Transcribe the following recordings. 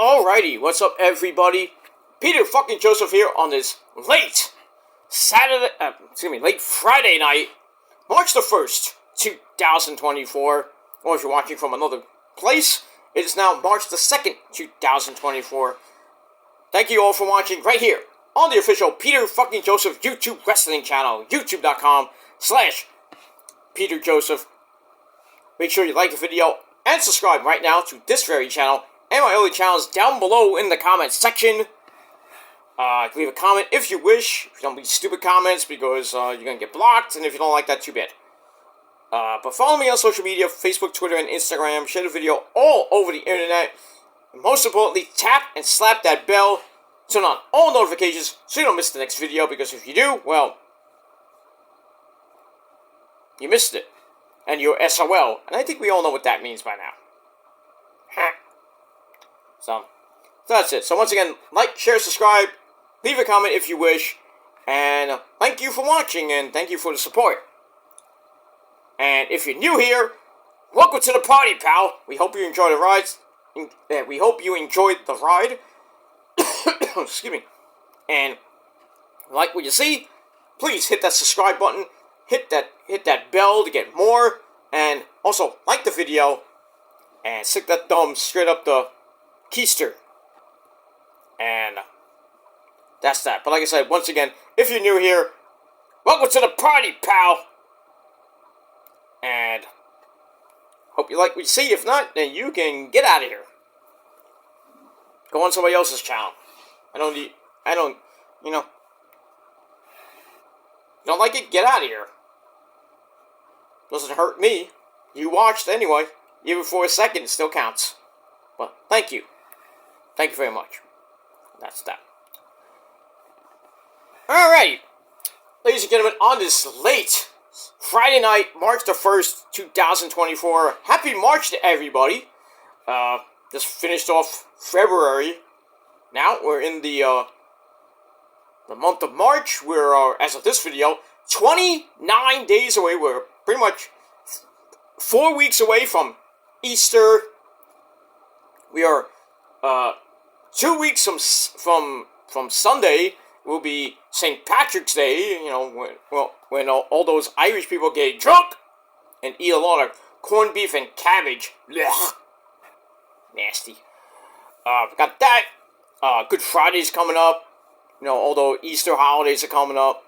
Alrighty, what's up everybody? Peter fucking Joseph here on this late Friday night, March the 1st, 2024. Or if you're watching from another place, it is now March the 2nd, 2024. Thank you all for watching right here on the official Peter fucking Joseph YouTube wrestling channel, youtube.com/Peter Joseph. Make sure you like the video and subscribe right now to this very channel and my other channels down below in the comments section. Leave a comment if you wish. If you don't leave stupid comments because you're going to get blocked, and if you don't like that, too bad. But follow me on social media, Facebook, Twitter, and Instagram. Share the video all over the internet. And most importantly, tap and slap that bell. Turn on all notifications so you don't miss the next video, because if you do, well, you missed it. And you're SOL. And I think we all know what that means by now. So that's it. So once again, like, share, subscribe, leave a comment if you wish, and thank you for watching, and thank you for the support. And if you're new here, welcome to the party, pal. We hope you enjoy the rides. We hope you enjoyed the ride. Excuse me. And like what you see, please hit that subscribe button, hit that bell to get more, and also like the video, and stick that thumb straight up the keister. And that's that. But like I said, once again, if you're new here, welcome to the party, pal. And hope you like what you see. If not, then you can get out of here. Go on somebody else's channel. You don't like it? Get out of here. Doesn't hurt me. You watched anyway. Even for a second, it still counts. But thank you. Thank you very much. That's that. Alright. Ladies and gentlemen, on this late Friday night, March the 1st, 2024. Happy March to everybody. Just finished off February. Now we're in the month of March. We're, as of this video, 29 days away. We're pretty much 4 weeks away from Easter. We are 2 weeks from Sunday will be St. Patrick's Day. You know, when all those Irish people get drunk and eat a lot of corned beef and cabbage. Blech. Nasty. Got that. Good Friday's coming up. You know, although Easter holidays are coming up.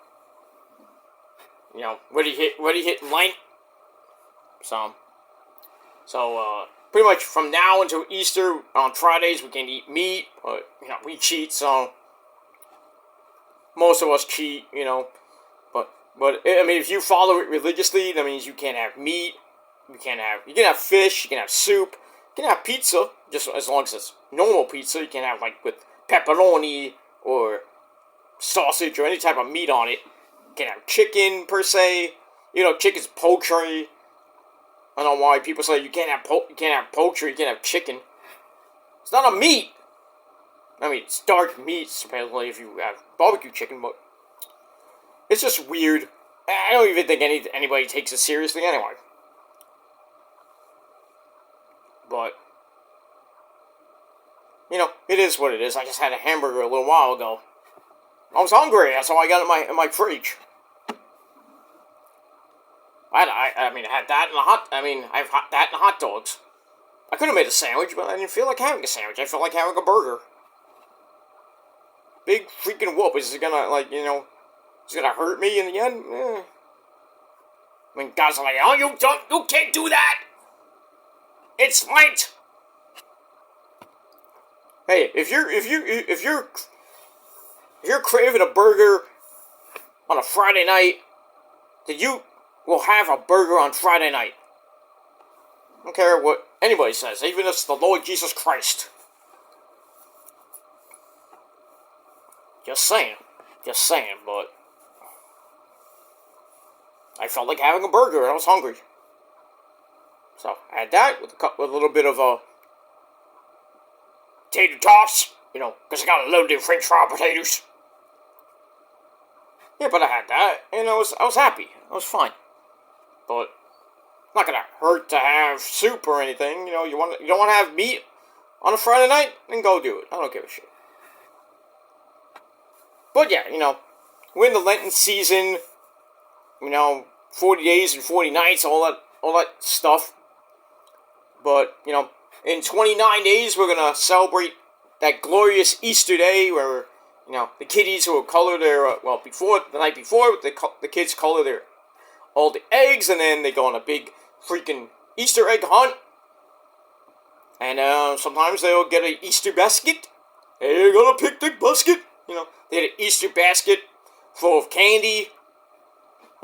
You know, ready hit Lent. So pretty much from now until Easter, on Fridays we can eat meat, but, you know, we cheat, so most of us cheat, you know, but, I mean, if you follow it religiously, that means you can't have meat, you can have fish, you can have soup, you can have pizza, just as long as it's normal pizza. You can have, like, with pepperoni, or sausage, or any type of meat on it. You can have chicken, per se, you know, chicken's poultry. I don't know why people say you can't have poultry, you can't have chicken. It's not a meat. I mean, it's dark meat, supposedly, if you have barbecue chicken, but it's just weird. I don't even think anybody takes it seriously anyway. But, you know, it is what it is. I just had a hamburger a little while ago. I was hungry, that's all I got in my fridge. I mean, I had that and I've had that and hot dogs. I could have made a sandwich, but I didn't feel like having a sandwich. I felt like having a burger. Big freaking whoop. Is it gonna, like, you know, is it gonna hurt me in the end? I mean, guys are like, oh, you can't do that! It's Lent! Hey, if you're craving a burger on a Friday night, then you will have a burger on Friday night. I don't care what anybody says, even if it's the Lord Jesus Christ. Just saying, but I felt like having a burger and I was hungry. So I had that with a little bit of tater tots, you know, because I got a loaded French fry potatoes. Yeah, but I had that, and I was happy. I was fine. But not gonna hurt to have soup or anything. You know, you don't want to have meat on a Friday night, then go do it. I don't give a shit. But yeah, we're in the Lenten season. 40 days and 40 nights, all that stuff. But in 29 days, we're gonna celebrate that glorious Easter day where the kiddies will color their the night before the kids color all the eggs, and then they go on a big freaking Easter egg hunt. And sometimes they'll get an Easter basket. They're gonna pick the basket. They get an Easter basket full of candy.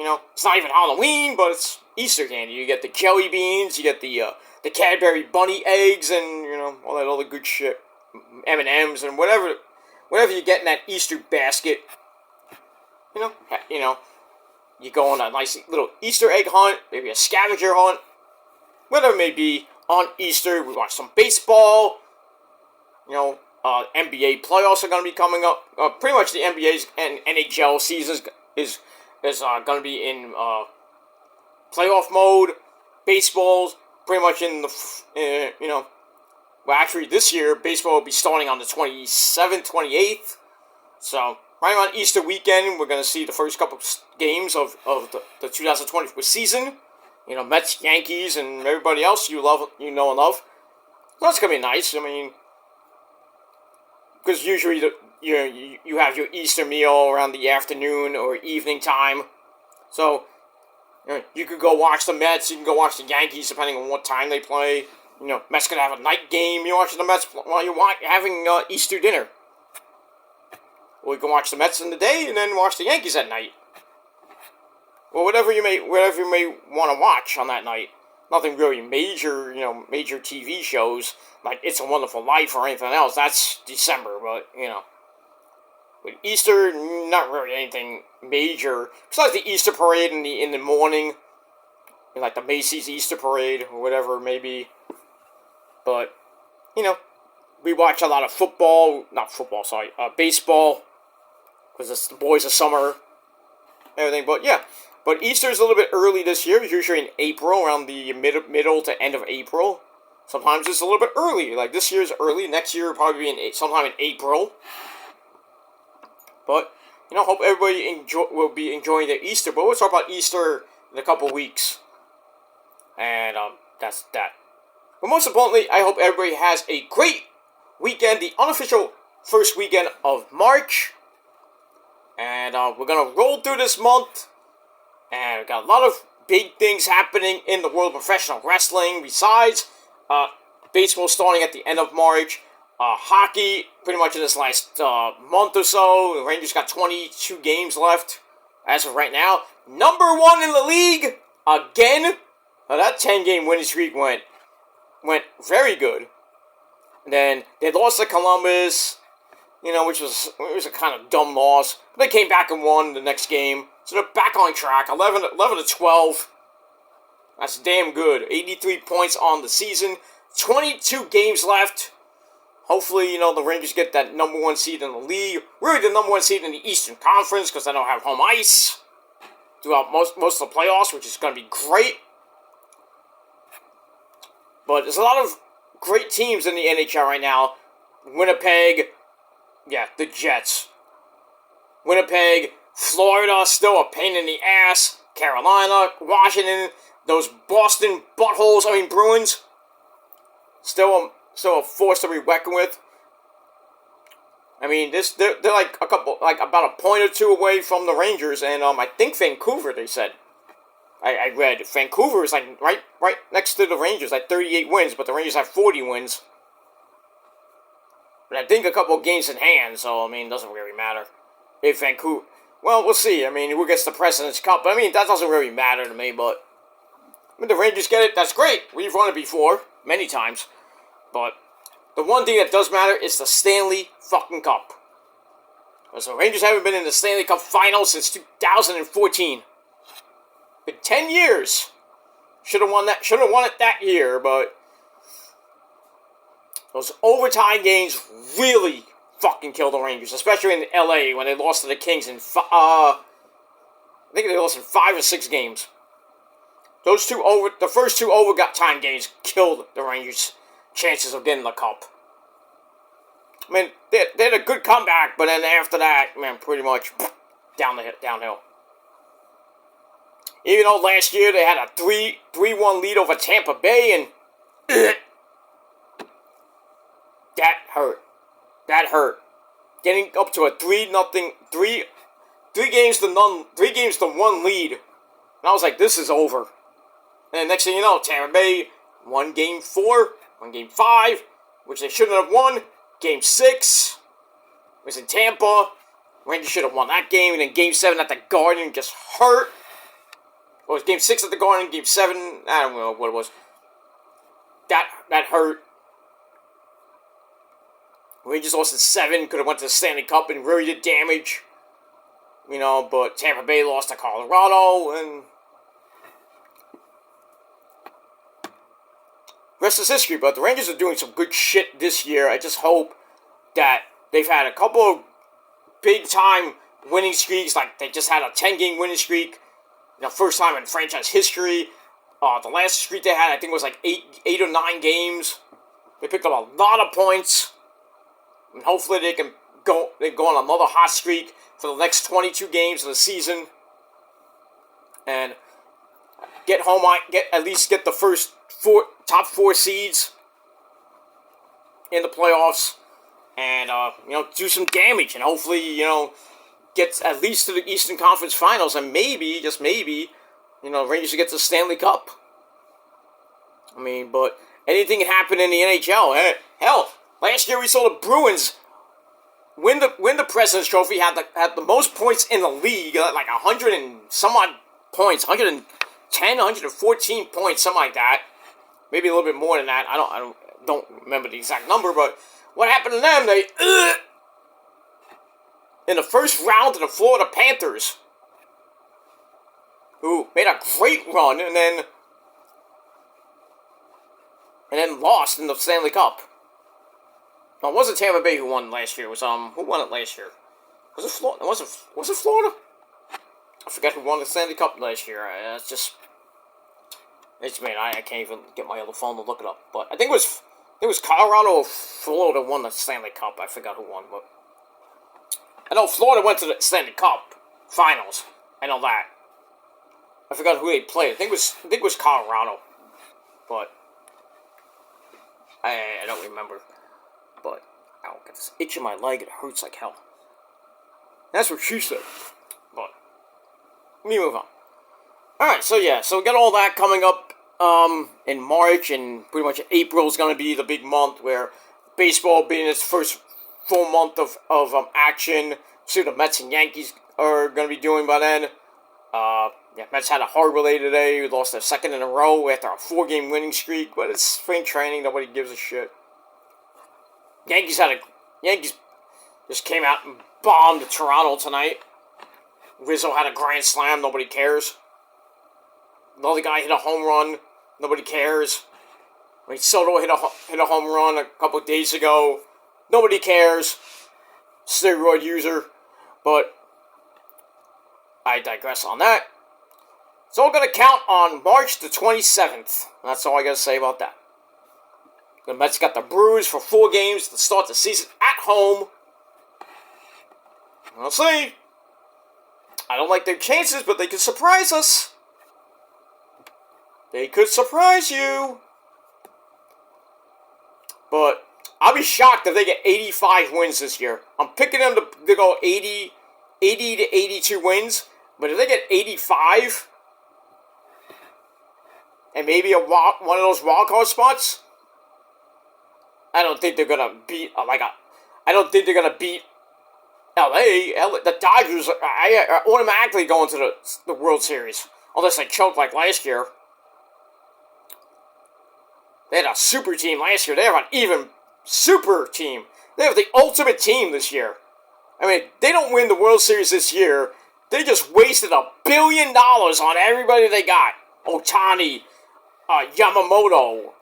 It's not even Halloween, but it's Easter candy. You get the jelly beans, you get the Cadbury bunny eggs, and all that other good shit, M&Ms, and whatever you get in that Easter basket. You go on a nice little Easter egg hunt, maybe a scavenger hunt, whatever it may be. On Easter, we watch some baseball. NBA playoffs are going to be coming up. Pretty much the NBA's and NHL season is going to be in playoff mode. Baseball's pretty much in the, actually this year, baseball will be starting on the 27th, 28th. So, right on Easter weekend, we're going to see the first couple of games of the 2024 season. Mets, Yankees, and everybody else you know and love. So that's going to be nice. I mean, because usually you have your Easter meal around the afternoon or evening time. So, you could go watch the Mets, you can go watch the Yankees, depending on what time they play. Mets could have a night game, you're watching the Mets while you're having Easter dinner. Or you can watch the Mets in the day, and then watch the Yankees at night. Or whatever you may want to watch on that night. Nothing really major, major TV shows, like It's a Wonderful Life or anything else. That's December, but, With Easter, not really anything major. Besides the Easter parade in the morning. Like the Macy's Easter parade, or whatever it may be. But, we watch a lot of baseball. Because it's the boys of summer. Everything, but yeah. But Easter's a little bit early this year. It's usually in April, around the middle to end of April. Sometimes it's a little bit early. Like this year's early. Next year will probably be sometime in April. But, hope everybody will be enjoying their Easter. But we'll talk about Easter in a couple weeks. And that's that. But most importantly, I hope everybody has a great weekend. The unofficial first weekend of March. And we're going to roll through this month. And we've got a lot of big things happening in the world of professional wrestling. Besides baseball starting at the end of March. Hockey, pretty much in this last month or so. The Rangers got 22 games left as of right now. Number 1 in the league again. That 10-game winning streak went very good. And then they lost to Columbus, which was a kind of dumb loss. But they came back and won the next game. So they're back on track, 11 to 12. That's damn good. 83 points on the season. 22 games left. Hopefully, the Rangers get that number 1 seed in the league. Really the number 1 seed in the Eastern Conference, because they don't have home ice throughout most of the playoffs, which is going to be great. But there's a lot of great teams in the NHL right now. Winnipeg, the Jets. Winnipeg, Florida, still a pain in the ass. Carolina, Washington, those Boston buttholes, Bruins, still a force to be reckoned with. They're about a point or two away from the Rangers, and I think Vancouver, they said. I read Vancouver is right next to the Rangers, 38 wins, but the Rangers have 40 wins. But I think a couple of games in hand, so it doesn't really matter. If Vancouver, well, we'll see. Who gets the President's Cup? But that doesn't really matter to me. But the Rangers get it. That's great. We've won it before many times. But the one thing that does matter is the Stanley fucking Cup. Because the Rangers haven't been in the Stanley Cup Finals since 2014. Been 10 years. Should have won it that year, but those overtime games really fucking killed the Rangers, especially in LA when they lost to the Kings in I think they lost in 5 or 6 games. The first two overtime games killed the Rangers' chances of getting the cup. I mean, they had a good comeback, but then after that, man, pretty much downhill. Even though last year they had a 3-1 lead over Tampa Bay, and that hurt. That hurt. Getting up to a 3-0, 3-1 lead, and I was like, this is over. And next thing you know, Tampa Bay won Game 4, won Game 5, which they shouldn't have won. Game 6 was in Tampa. Rangers should have won that game, and then Game 7 at the Garden just hurt. It was Game 6 at the Garden, Game 7, I don't know what it was. That hurt. Rangers lost in 7, could have went to the Stanley Cup and really did damage. You know, but Tampa Bay lost to Colorado, and rest is history. But the Rangers are doing some good shit this year. I just hope that they've had a couple of big-time winning streaks, like they just had a 10-game winning streak. First time in franchise history. The last streak they had, I think, was like 8 or 9 games. They picked up a lot of points. And hopefully they can go on another hot streak for the next 22 games of the season. And at least get the first top 4 seeds in the playoffs. And, do some damage. And hopefully, gets at least to the Eastern Conference Finals, and maybe, just maybe, Rangers get to the Stanley Cup. I mean, but anything can happen in the NHL. Hell, last year we saw the Bruins win the President's Trophy, had the most points in the league, like 100 and some odd points, 110, 114 points, something like that. Maybe a little bit more than that. I don't remember the exact number, but what happened to them? They in the first round to the Florida Panthers, who made a great run and then lost in the Stanley Cup. No, it wasn't Tampa Bay who won last year. It was who won it last year? Was it Florida? Was it Florida? I forgot who won the Stanley Cup last year. I can't even get my other phone to look it up. But I think it was Colorado or Florida won the Stanley Cup. I forgot who won, but I know Florida went to the Stanley Cup Finals. I know that. I forgot who they played. I think it was Colorado, but I don't remember. But I don't get this itch in my leg. It hurts like hell. That's what she said. But let me move on. All right, so we got all that coming up in March, and pretty much April is going to be the big month where baseball being its first full month of action. See what the Mets and Yankees are going to be doing by then. Mets had a hard relay today. We lost their second in a row after a 4-game winning streak, but it's spring training. Nobody gives a shit. Yankees just came out and bombed Toronto tonight. Rizzo had a grand slam. Nobody cares. Another guy hit a home run. Nobody cares. Soto hit a home run a couple of days ago. Nobody cares. Steroid user. But I digress on that. It's all going to count on March the 27th. That's all I got to say about that. The Mets got the Brewers for 4 games to start the season at home. We'll see. I don't like their chances, but they could surprise us. They could surprise you. But I'll be shocked if they get 85 wins this year. I'm picking them to go 80 to 82 wins. But if they get 85, and maybe one of those wildcard spots, I don't think they're gonna beat I don't think they're gonna beat LA. The Dodgers are automatically going to the World Series unless they choke like last year. They had a super team last year. They have an even super team. They have the ultimate team this year. I mean, they don't win the World Series this year. They just wasted $1 billion on everybody they got. Ohtani, Yamamoto,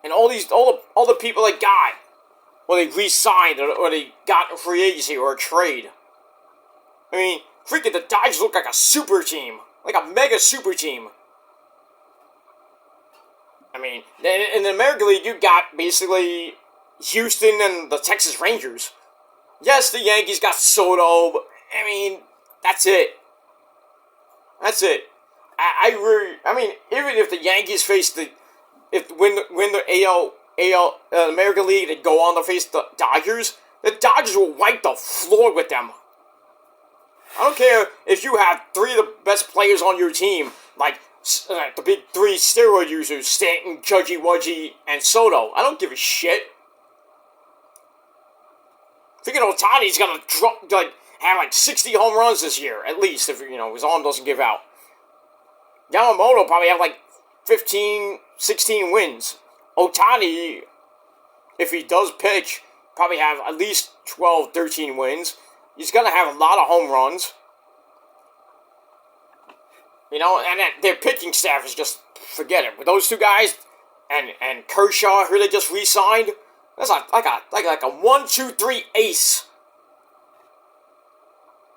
and all the people they got. Or they re-signed, or they got a free agency or a trade. I mean, freaking the Dodgers look like a super team. Like a mega super team. I mean, in the American League, you got basically Houston and the Texas Rangers. Yes, the Yankees got Soto, but I mean, that's it. That's it. I mean, even if the Yankees face win the AL American League and go on to face the Dodgers will wipe the floor with them. I don't care if you have three of the best players on your team, like the big three steroid users, Stanton, Judgy Wudgy, and Soto. I don't give a shit. Thinking Ohtani's gonna have 60 home runs this year, at least, if his arm doesn't give out. Yamamoto probably have 15, 16 wins. Ohtani, if he does pitch, probably have at least 12, 13 wins. He's gonna have a lot of home runs. And their pitching staff is just, forget it. With those two guys and Kershaw, who they just re-signed, that's like a 1-2-3 ace.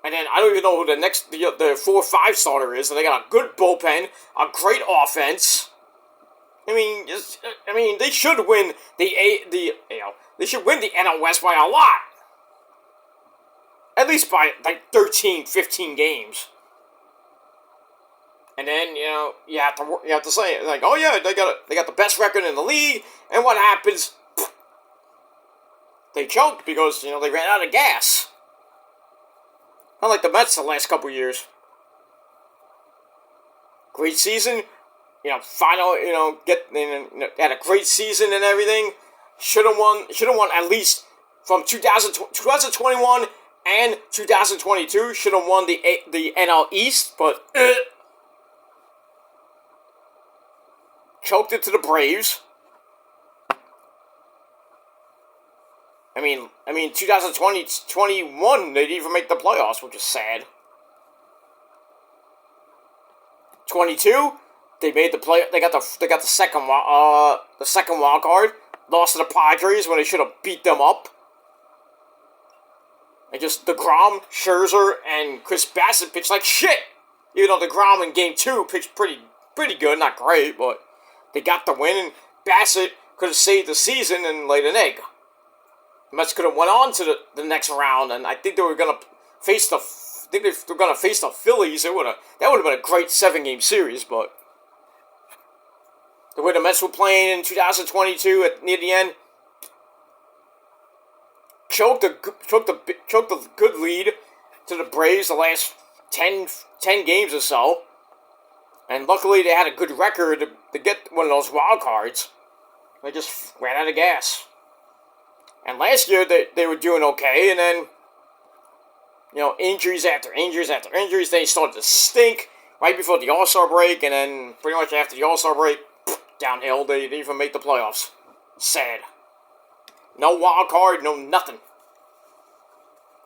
And then I don't even know who the 4-5 starter is. And they got a good bullpen, a great offense. I mean, they should win they should win the NL West by a lot. At least by 13, 15 games. And then you have to say oh yeah, they got the best record in the league. And what happens? They choked because they ran out of gas. Not like the Mets the last couple years. Great season, had a great season and everything. Should have won at least from 2021 and 2022. Should have won the NL East, but choked it to the Braves. I mean, 2020-21, they didn't even make the playoffs, which is sad. 22, they made the play. They got the second wild card. Lost to the Padres when they should have beat them up. And just DeGrom, Scherzer, and Chris Bassett pitched like shit. Even though DeGrom in Game 2 pitched pretty good, not great, but they got the win. And Bassett could have saved the season and laid an egg. The Mets could have went on to the next round, and I think they were gonna face the Phillies. That would have been a great 7-game series, but the way the Mets were playing in 2022 near the end, choked the good lead to the Braves the last 10 games or so, and luckily they had a good record to get one of those wild cards. They just ran out of gas. And last year, they were doing okay, and then, injuries after injuries after injuries, they started to stink right before the All-Star break, and then pretty much after the All-Star break, downhill, they didn't even make the playoffs. Sad. No wild card, no nothing.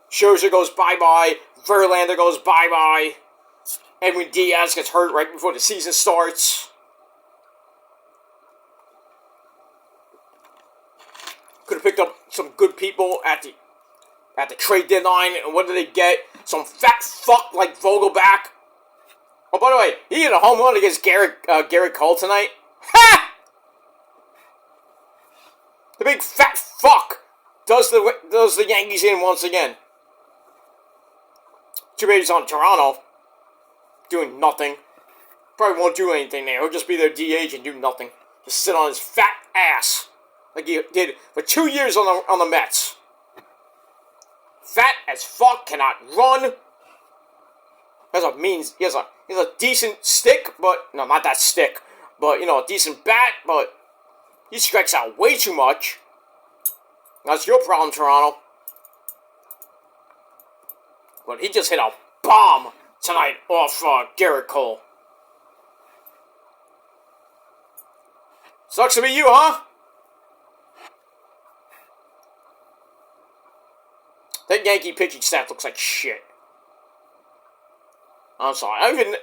Scherzer goes bye-bye, Verlander goes bye-bye, Edwin Diaz gets hurt right before the season starts. Could have picked up some good people at the trade deadline, and what did they get? Some fat fuck like Vogelback. Oh, by the way, he hit a home run against Garrett Cole tonight. Ha! The big fat fuck does the Yankees in once again. Too bad he's on Toronto, doing nothing. Probably won't do anything there. He'll just be their DH and do nothing. Just sit on his fat ass. Like he did for 2 years on the Mets. Fat as fuck, cannot run. He has a decent stick, but no, not that stick. But a decent bat, but he strikes out way too much. That's your problem, Toronto. But he just hit a bomb tonight off Garrett Cole. Sucks to be you, huh? That Yankee pitching staff looks like shit. I'm sorry.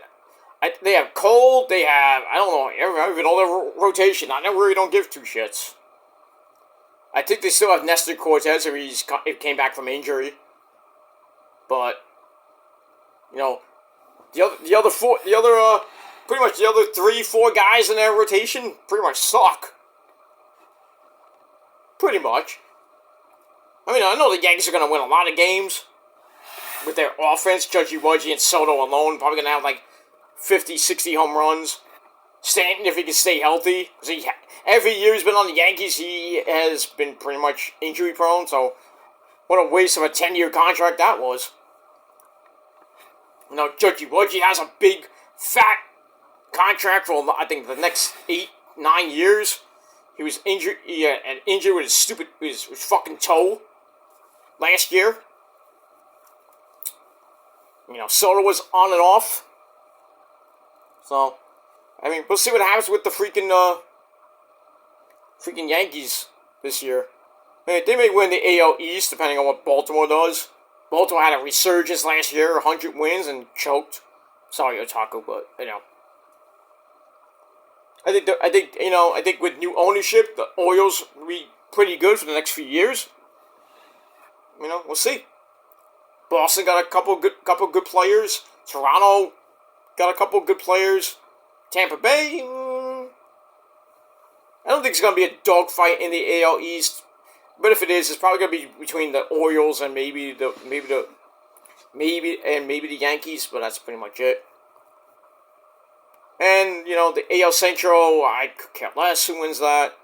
They have Cole. They have, I don't even know their rotation. I really don't give two shits. I think they still have Nestor Cortez if he came back from injury. But the other pretty much the other 3-4 guys in their rotation pretty much suck. Pretty much. I mean, I know the Yankees are going to win a lot of games with their offense. Judgy Wudgy and Soto alone probably going to have like 50, 60 home runs. Stanton, if he can stay healthy, because every year he's been on the Yankees, he has been pretty much injury prone. So, what a waste of a 10-year contract that was. You know, Judgy Wudgy has a big, fat contract for, I think, the next 8, 9 years. He was injured. He had an injury with his fucking toe last year. You know, Soto was on and off. So, I mean, we'll see what happens with the freaking Yankees this year. I mean, they may win the AL East, depending on what Baltimore does. Baltimore had a resurgence last year, 100 wins, and choked. Sorry, Otaku, but, you know. I think with new ownership, the Orioles will be pretty good for the next few years. You know, we'll see. Boston got a couple good players. Toronto got a couple good players. Tampa Bay, I don't think it's going to be a dogfight in the AL East. But if it is, it's probably going to be between the Orioles and maybe the Yankees. But that's pretty much it. And, you know, the AL Central, I could care less who wins that.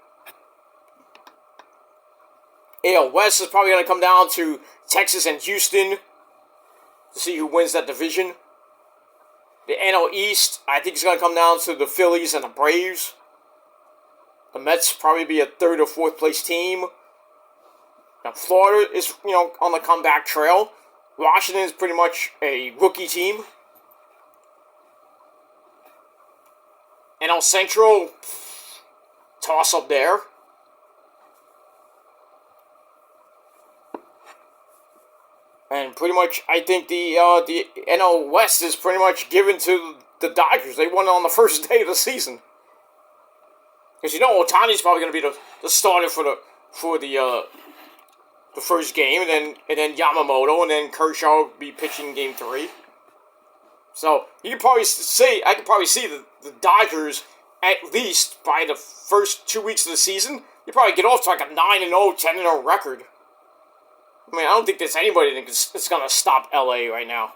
AL West is probably going to come down to Texas and Houston to see who wins that division. The NL East, I think it's going to come down to the Phillies and the Braves. The Mets probably be a 3rd or 4th place team. Now, Florida is, you know, on the comeback trail. Washington is pretty much a rookie team. NL Central, toss up there. And pretty much, I think the NL West is pretty much given to the Dodgers. They won it on the first day of the season. Because you know Ohtani's probably going to be the starter for the first game, and then Yamamoto, and then Kershaw will be pitching Game 3. So I could probably see the Dodgers at least by the first 2 weeks of the season. You probably get off to like a 9-0, 10-0 record. I mean, I don't think there's anybody that's going to stop LA right now,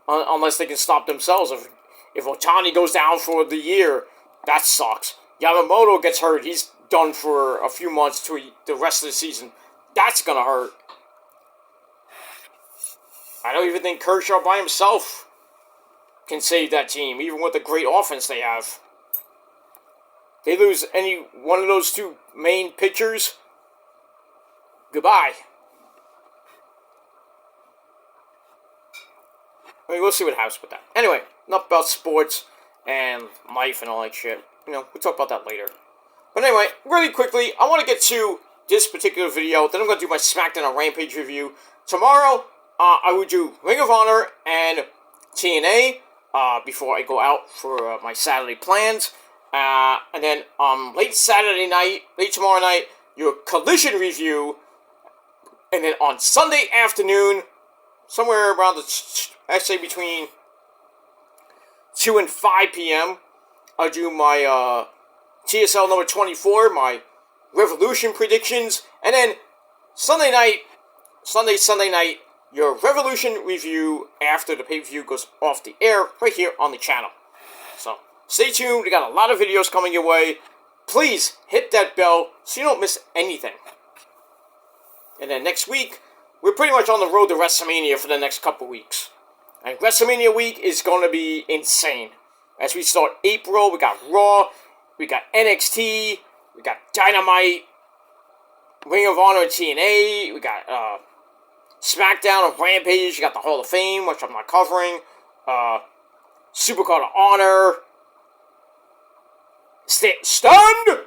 unless they can stop themselves. If Ohtani goes down for the year, that sucks. Yamamoto gets hurt; he's done for a few months to the rest of the season. That's going to hurt. I don't even think Kershaw by himself can save that team, even with the great offense they have. They lose any one of those two main pitchers, goodbye. I mean, we'll see what happens with that. Anyway, enough about sports and life and all that shit. You know, we'll talk about that later. But anyway, really quickly, I want to get to this particular video. Then I'm going to do my SmackDown and Rampage review. Tomorrow, I will do Ring of Honor and TNA before I go out for my Saturday plans. And then late tomorrow night, your Collision review. And then on Sunday afternoon, somewhere around I'd say between 2 and 5 p.m., I'll do my TSL number 24, my Revolution predictions, and then Sunday night, your Revolution review after the pay-per-view goes off the air right here on the channel. So, stay tuned. We got a lot of videos coming your way. Please hit that bell so you don't miss anything. And then next week, we're pretty much on the road to WrestleMania for the next couple weeks. And WrestleMania week is going to be insane. As we start April, we got Raw, we got NXT, we got Dynamite, Ring of Honor and TNA, we got SmackDown and Rampage, you got the Hall of Fame, which I'm not covering, Supercard of Honor, Stand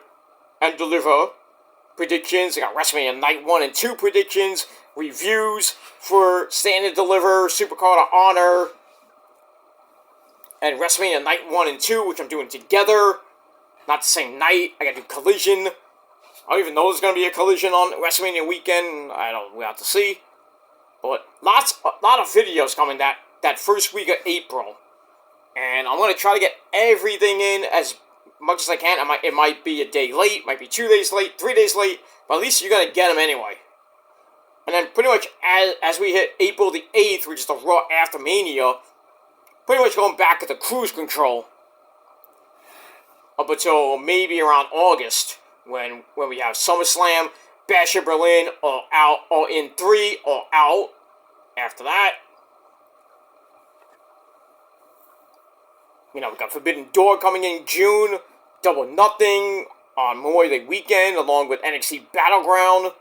and Deliver predictions, I got WrestleMania Night 1 and 2 predictions, reviews for Stand and Deliver, Supercard of Honor, and WrestleMania Night 1 and 2, which I'm doing together. Not the same night. I gotta do Collision. I don't even know there's gonna be a Collision on WrestleMania weekend. We'll have to see. But a lot of videos coming that first week of April. And I'm gonna try to get everything in as much as I can. It might be a day late, might be 2 days late, 3 days late, but at least you're gonna get them anyway. And then pretty much as we hit April the 8th, which is the Raw after Mania, pretty much going back at the cruise control up until maybe around August when we have SummerSlam, Bash in Berlin, All Out, All In 3, All Out. After that, we got Forbidden Door coming in June, Double Nothing on Memorial Day weekend, along with NXT Battleground.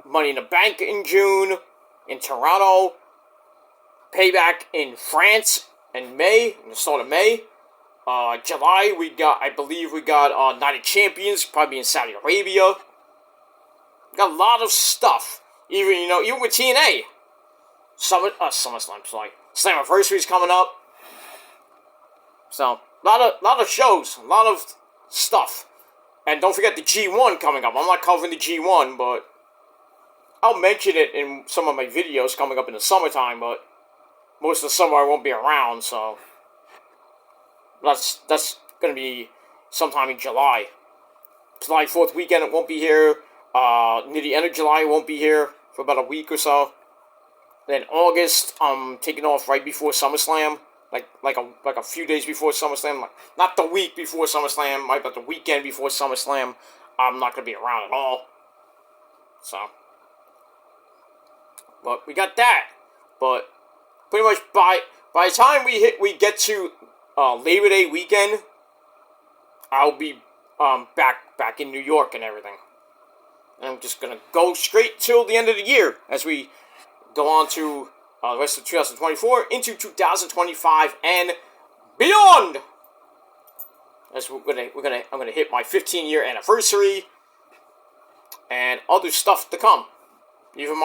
Money in the Bank in June, in Toronto. Payback in France in May, in the start of May. July, I believe we got Night of Champions, probably in Saudi Arabia. We got a lot of stuff. Even with TNA. SummerSlam, sorry. Slammiversary is coming up. So, lot of shows, a lot of stuff. And don't forget the G1 coming up. I'm not covering the G1, but I'll mention it in some of my videos coming up in the summertime, but most of the summer I won't be around, so that's going to be sometime in July. July 4th weekend it won't be here. Near the end of July it won't be here for about a week or so. Then August, I'm taking off right before SummerSlam. Like a few days before SummerSlam, not the week before SummerSlam, but the weekend before SummerSlam, I'm not going to be around at all. So, but we got that. But pretty much by the time we get to Labor Day weekend, I'll be back in New York and everything. And I'm just gonna go straight till the end of the year as we go on to the rest of 2024 into 2025 and beyond. As I'm gonna hit my 15-year anniversary and other stuff to come. Even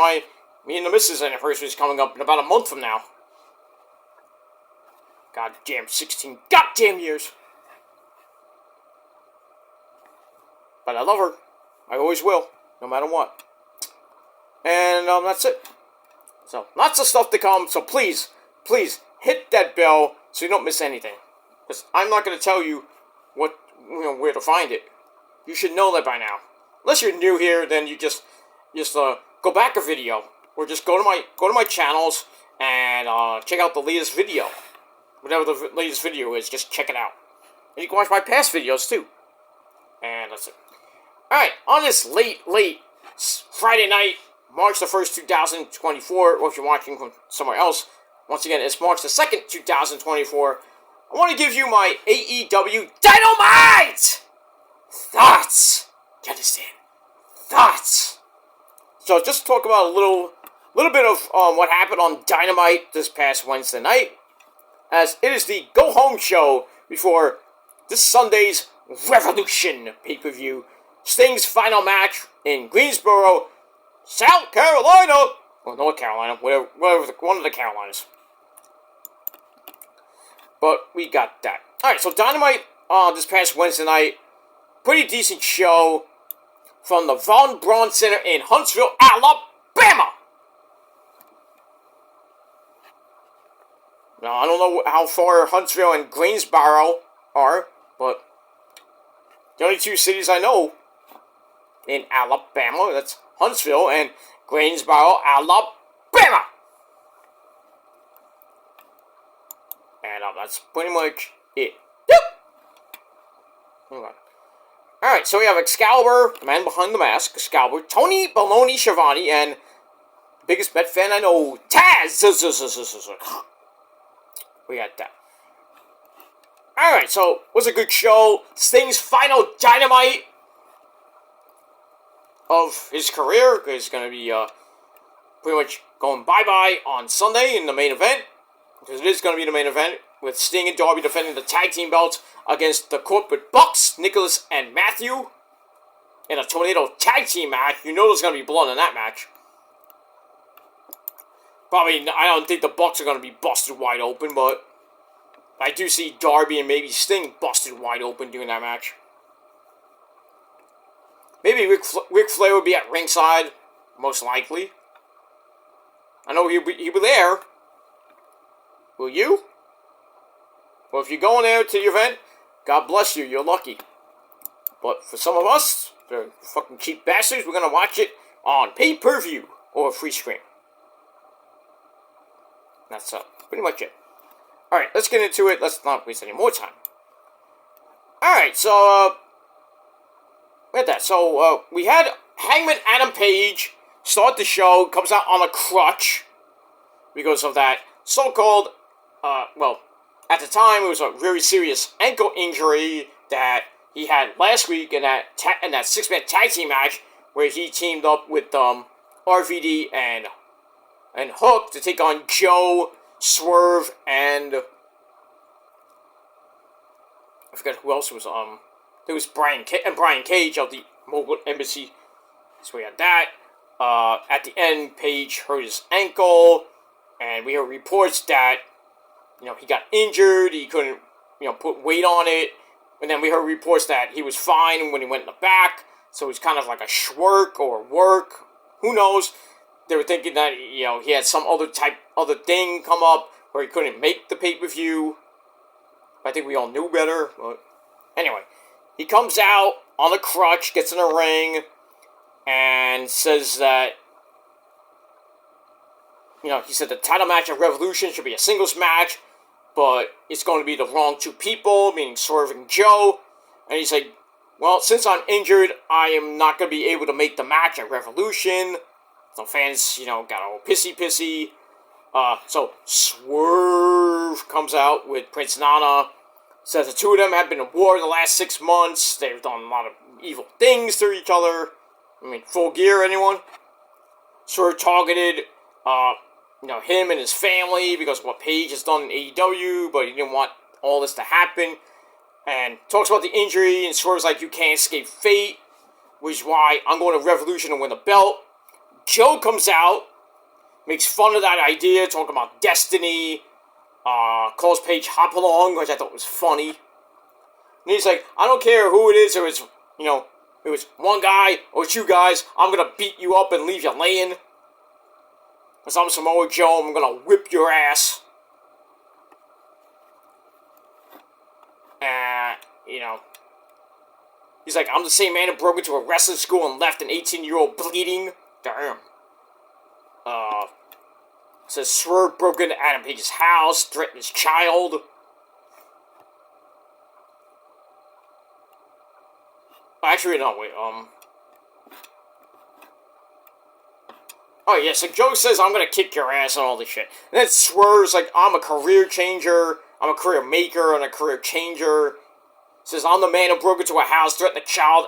me and the missus' anniversary is coming up in about a month from now. Goddamn 16 goddamn years. But I love her. I always will, no matter what. And that's it. So, lots of stuff to come, so please hit that bell so you don't miss anything. Because I'm not going to tell you where to find it. You should know that by now. Unless you're new here, then you just go back a video. Or just go to my channels and check out the latest video. Whatever the latest video is, just check it out. And you can watch my past videos too. And that's it. Alright, on this late Friday night, March the 1st, 2024, or if you're watching from somewhere else, once again, it's March the 2nd, 2024, I want to give you my AEW Dynamite thoughts. Do you understand? Thoughts. So just talk about a little bit of what happened on Dynamite this past Wednesday night, as it is the go-home show before this Sunday's Revolution pay-per-view. Sting's final match in Greensboro, South Carolina, or North Carolina, whatever one of the Carolinas. But we got that. Alright, so Dynamite this past Wednesday night, pretty decent show from the Von Braun Center in Huntsville, Alabama. Now, I don't know how far Huntsville and Greensboro are, but the only two cities I know in Alabama, that's Huntsville and Greensboro, Alabama. And that's pretty much it. Yep. Okay. Alright, so we have Excalibur, the man behind the mask, Excalibur, Tony Baloney Schiavone, and biggest Met fan I know, Taz. We got that. Alright, so it was a good show. Sting's final Dynamite of his career, because he's going to be pretty much going bye-bye on Sunday in the main event, because it is going to be the main event, with Sting and Darby defending the tag team belts against the Corporate Bucks, Nicholas and Matthew, in a Tornado tag team match. You know there's going to be blood in that match. Probably, I don't think the Bucks are going to be busted wide open, but I do see Darby and maybe Sting busted wide open during that match. Maybe Ric Flair would be at ringside, most likely. I know he'll be there. Will you? Well, if you're going there to the event, God bless you, you're lucky. But for some of us, The fucking cheap bastards. We're gonna watch it on pay-per-view or free screen. That's pretty much it. Alright, let's get into it. Let's not waste any more time. Alright, so, look at that. So, we had Hangman Adam Page start the show, comes out on a crutch because of that so-called, well, at the time, it was a very serious ankle injury that he had last week in that six-man tag team match where he teamed up with RVD and Hook to take on Joe, Swerve, and I forgot who else was there was Brian Cage of the Mobile Embassy. So we had that. At the end, Page hurt his ankle, and we heard reports that he got injured. He couldn't put weight on it. And then we heard reports that he was fine when he went in the back. So it was kind of like a schwork or work. Who knows? They were thinking that, he had some other thing come up where he couldn't make the pay-per-view. I think we all knew better. But anyway, he comes out on a crutch, gets in a ring, and says that, he said the title match of Revolution should be a singles match, but it's going to be the wrong two people, meaning Swerve and Joe. And he's like, well, since I'm injured, I am not going to be able to make the match at Revolution. Some fans, got all pissy. So Swerve comes out with Prince Nana. Says the two of them have been at war in the last 6 months. They've done a lot of evil things to each other. I mean, Full Gear, anyone? Swerve targeted, him and his family because of what Page has done in AEW, but he didn't want all this to happen. And talks about the injury, and Swerve's like, you can't escape fate, which is why I'm going to Revolution and win the belt. Joe comes out, makes fun of that idea, talking about destiny, calls Page Hopalong, which I thought was funny. And he's like, I don't care who it is, or it's, it was one guy or two guys, I'm going to beat you up and leave you laying. Because I'm Samoa Joe, I'm going to whip your ass. He's like, I'm the same man who broke into a wrestling school and left an 18-year-old bleeding. Damn. Says Swerve broke into Adam Page's house, threatened his child. Actually, no, wait, oh, yeah, so Joe says, I'm gonna kick your ass and all this shit. And then Swerve's like, I'm a career changer, I'm a career maker, and a career changer. Says, I'm the man who broke into a house, threatened a child,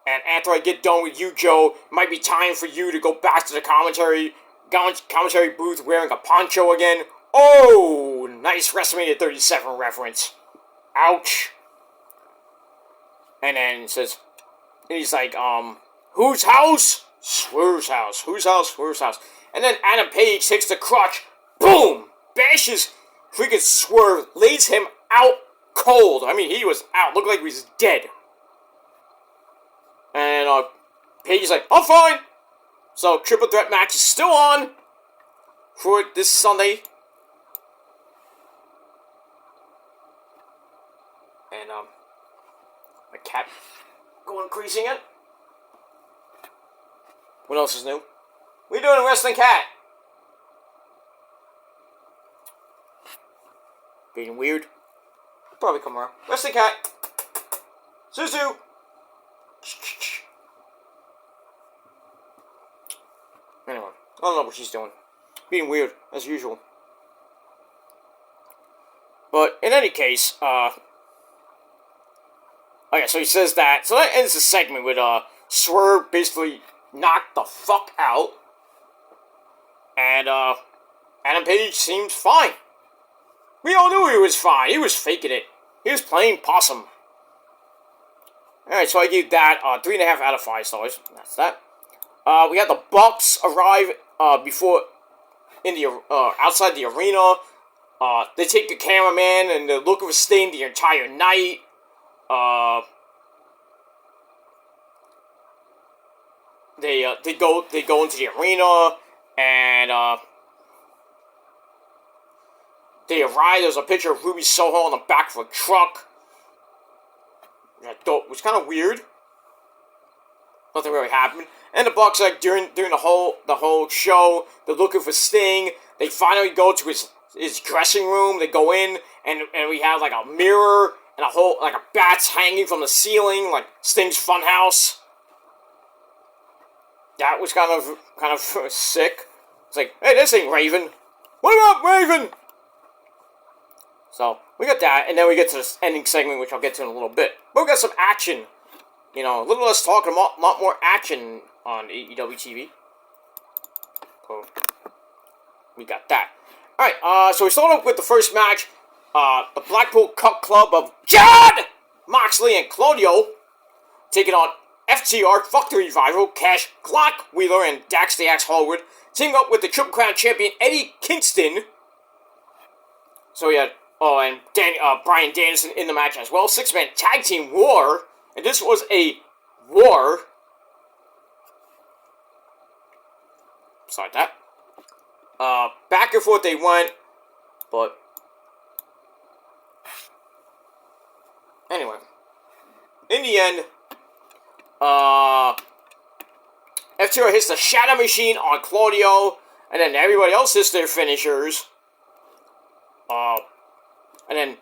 and after I get done with you, Joe, it might be time for you to go back to the commentary booth wearing a poncho again. Oh, nice WrestleMania 37 reference. Ouch. And then he's like, whose house? Swerve's house. Whose house? Swerve's house. And then Adam Page takes the crutch, boom, bashes freaking Swerve, lays him out cold. I mean, he was out. Looked like he was dead. And Page is like, I'm fine. So, triple threat match is still on for this Sunday. And, my cat going crazy again. What else is new? What are you doing, Wrestling Cat? Being weird. Probably come around. Wrestling Cat. Suzu. Anyway, I don't know what she's doing. Being weird, as usual. But, in any case, okay, so he says that. So that ends the segment with, Swerve basically knocked the fuck out. And, Adam Page seems fine. We all knew he was fine. He was faking it. He was playing possum. Alright, so I gave that, 3.5 out of 5 stars. That's that. We had the Bucks arrive, in the, outside the arena. They take the cameraman and they're looking for Sting the entire night. They go into the arena and they arrive. There's a picture of Ruby Soho on the back of a truck. I thought it was kind of weird. Nothing really happened. And the Bucks, like, during the whole show, they're looking for Sting. They finally go to his dressing room. They go in, and we have, like, a mirror and a bats hanging from the ceiling, like Sting's Funhouse. That was kind of sick. It's like, hey, this ain't Raven. What about Raven? So, we got that, and then we get to this ending segment, which I'll get to in a little bit. But we got some action. You know, a little less talk and a lot more action on AEW TV. So, we got that. Alright, so we start off with the first match. The Blackpool Cup Club of Jon Moxley and Claudio taking on FTR, Fuck the Revival, Cash, Glock Wheeler, and Dax the Axe Hollywood, teaming up with the Triple Crown champion Eddie Kingston. So we had, and Bryan Danielson in the match as well. 6-man tag team war, and this was a war. Sorry that. Back and forth they went, but anyway, in the end, FTR hits the Shadow Machine on Claudio, and then everybody else hits their finishers. And then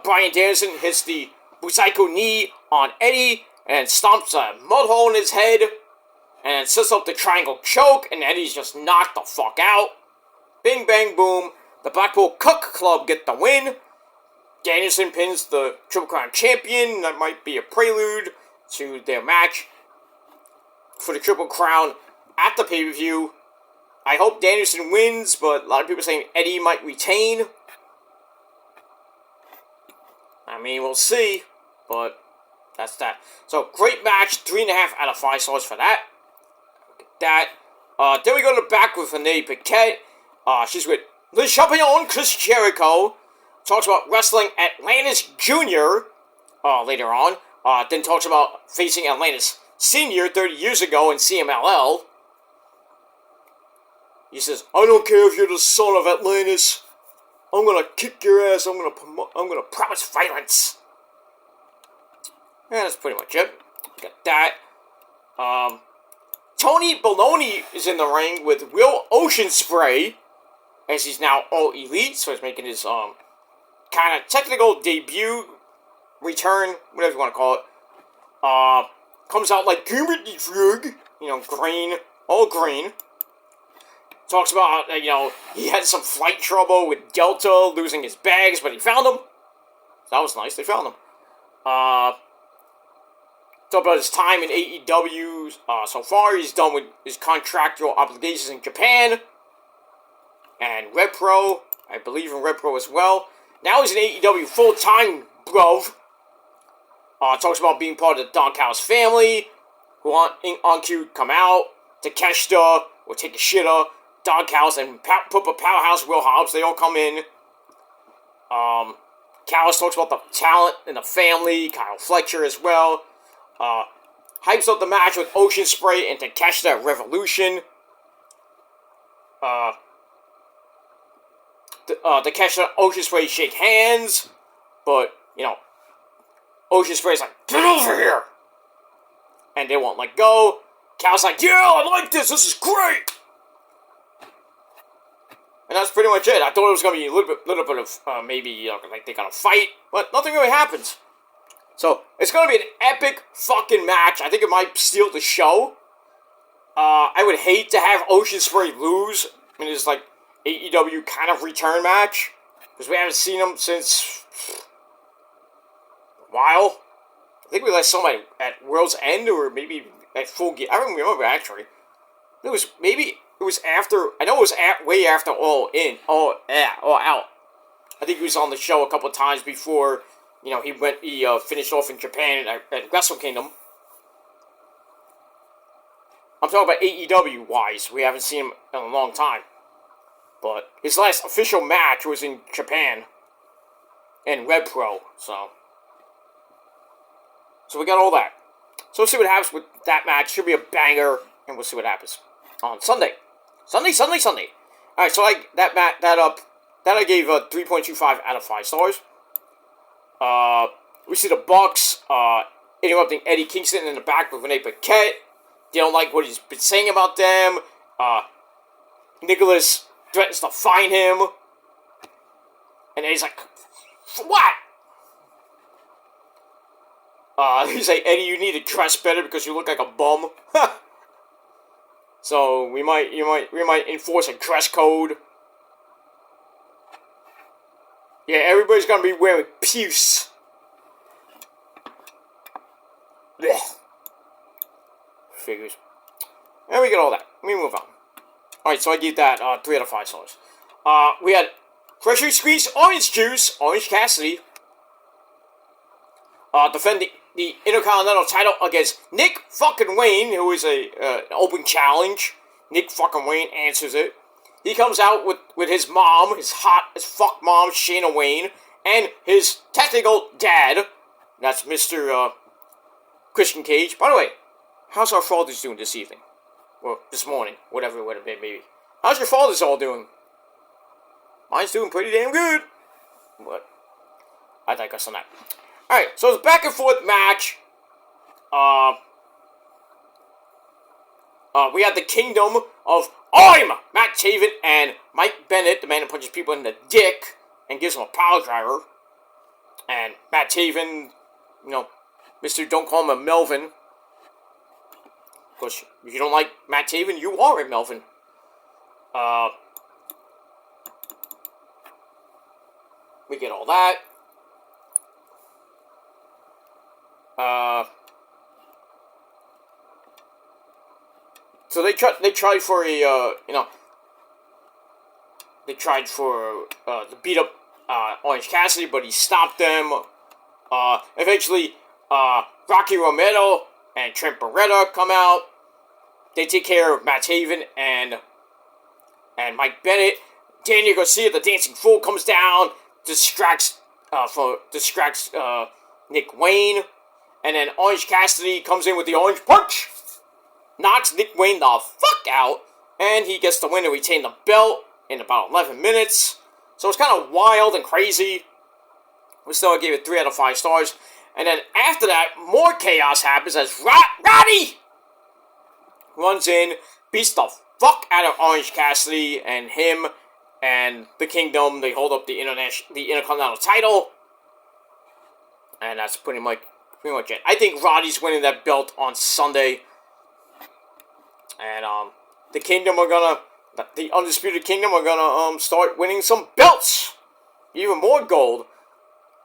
Bryan Danielson hits the Busaiku knee on Eddie, and stomps a mud hole in his head, and sets up the triangle choke, and Eddie's just knocked the fuck out. Bing, bang, boom. The Blackpool Cup Club get the win. Danielson pins the Triple Crown champion. That might be a prelude to their match for the Triple Crown at the pay-per-view. I hope Danielson wins, but a lot of people are saying Eddie might retain. I mean, we'll see, but that's that. So, great match, 3.5 out of 5 stars for that. Then we go to the back with Renee Paquette. She's with Le Champion, Chris Jericho. Talks about wrestling Atlantis Jr. Later on. Then talks about facing Atlantis Sr. 30 years ago in CMLL. He says, I don't care if you're the son of Atlantis. I'm gonna kick your ass. I'm gonna promise violence. Yeah, that's pretty much it. Got that. Tony Baloney is in the ring with Will Oceanspray, as he's now all elite, so he's making his kind of technical debut, return, whatever you want to call it. Comes out like Kermit the Frog, green, all green. Talks about, he had some flight trouble with Delta, losing his bags, but he found them. That was nice, they found them. Talk about his time in AEW. So far, he's done with his contractual obligations in Japan. And Red Pro. I believe in Red Pro as well. Now he's in AEW full-time, bruv. Talks about being part of the Doghouse family. Who on cue come out. Takeshita, or Takeshita, Doghouse, and Papa Powerhouse, Will Hobbs. They all come in. Callis talks about the talent in the family. Kyle Fletcher as well. Hypes up the match with Oceanspray and Takeshita at Revolution. Takeshita and Oceanspray shake hands, but, Oceanspray's like, get over here! And they won't let go. Cal's like, yeah, I like this is great! And that's pretty much it. I thought it was going to be a little bit of, maybe, like they're going to fight, but nothing really happens. So, it's going to be an epic fucking match. I think it might steal the show. I would hate to have Oceanspray lose in this, AEW kind of return match. Because we haven't seen him since a while. I think we last saw him at World's End, or maybe at Full Gear. I don't remember, actually. It was after, I know it was way after All Out. I think he was on the show a couple of times before, he finished off in Japan at Wrestle Kingdom. I'm talking about AEW-wise. We haven't seen him in a long time. But his last official match was in Japan. In Red Pro, so we got all that. So we'll see what happens with that match. Should be a banger, and we'll see what happens on Sunday. Sunday. Alright, so that I gave a 3.25 out of 5 stars. We see the Bucks, interrupting Eddie Kingston in the back with Renee Paquette. They don't like what he's been saying about them. Nicholas threatens to fine him. And Eddie's like, for what? He's like, Eddie, you need to dress better because you look like a bum. So we might enforce a dress code. Yeah, everybody's gonna be wearing puce. Blech. Figures. And we get all that. We move on. Alright, so I give that 3 out of 5 stars. We had Freshly Squeezed Orange Juice, Orange Cassidy, defend the Intercontinental title against Nick fucking Wayne, who is an open challenge. Nick fucking Wayne answers it. He comes out with his mom, his hot as fuck mom, Shayna Wayne, and his technical dad. That's Mr. Christian Cage. By the way, how's our fathers doing this evening? Well, this morning, whatever it would have been, maybe. How's your fathers all doing? Mine's doing pretty damn good. But I digress on that. Alright, so it's a back and forth match. We had the Kingdom of I'm Matt Taven and Mike Bennett, the man who punches people in the dick and gives them a power driver. And Matt Taven, you know, Mr. Don't Call him a Melvin. Because if you don't like Matt Taven, you are a Melvin. We get all that. So they tried for a, they tried for, to beat up, Orange Cassidy, but he stopped them. Eventually, Rocky Romero and Trent Beretta come out. They take care of Matt Taven and Mike Bennett. Daniel Garcia, the Dancing Fool, comes down, distracts Nick Wayne, and then Orange Cassidy comes in with the Orange Punch, knocks Nick Wayne the fuck out, and he gets the win to retain the belt in about 11 minutes. So it's kind of wild and crazy. We still gave it 3 out of 5 stars. And then after that, more chaos happens as Roddy runs in, beats the fuck out of Orange Cassidy and him and the Kingdom. They hold up the Intercontinental title. And that's pretty much it. I think Roddy's winning that belt on Sunday. And the Kingdom are gonna, the Undisputed Kingdom are gonna start winning some belts. Even more gold.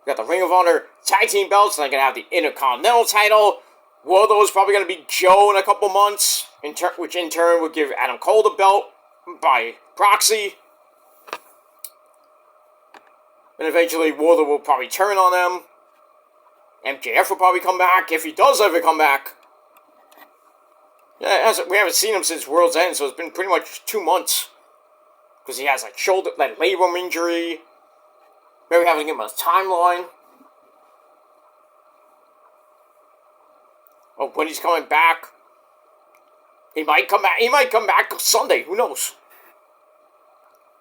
We got the Ring of Honor Tag Team belts, and they're gonna have the Intercontinental title. Wardlow is probably gonna be Joe in a couple months, which in turn will give Adam Cole the belt by proxy. And eventually Wardlow will probably turn on them. MJF will probably come back, if he does ever come back. Yeah, we haven't seen him since World's End, so it's been pretty much 2 months. Because he has, that labrum injury. Maybe having him on a timeline. Oh, when he's coming back. He might come back Sunday, who knows?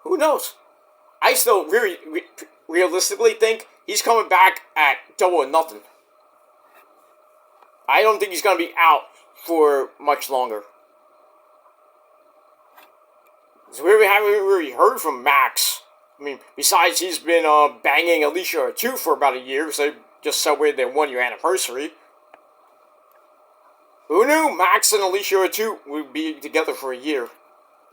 Who knows? I still really, realistically think he's coming back at Double or Nothing. I don't think he's going to be out for much longer. So we haven't really heard from Max. I mean, besides he's been banging Alicia Artu for about a year, because they just celebrated their 1-year anniversary. Who knew Max and Alicia Artu would be together for a year?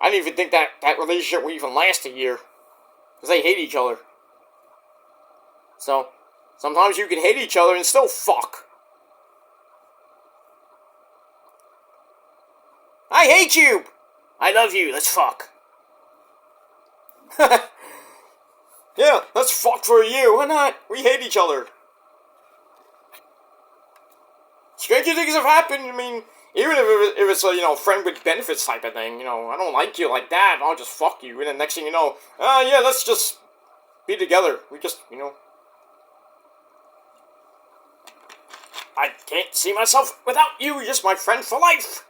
I didn't even think that relationship would even last a year. Because they hate each other. So, sometimes you can hate each other and still fuck. I hate you! I love you, let's fuck. Yeah, let's fuck for a year, why not? We hate each other. Stranger things have happened, I mean, even if it's a, friend with benefits type of thing, I don't like you like that, I'll just fuck you, and then next thing you know, yeah, let's just be together. We just, I can't see myself without you, you're just my friend for life.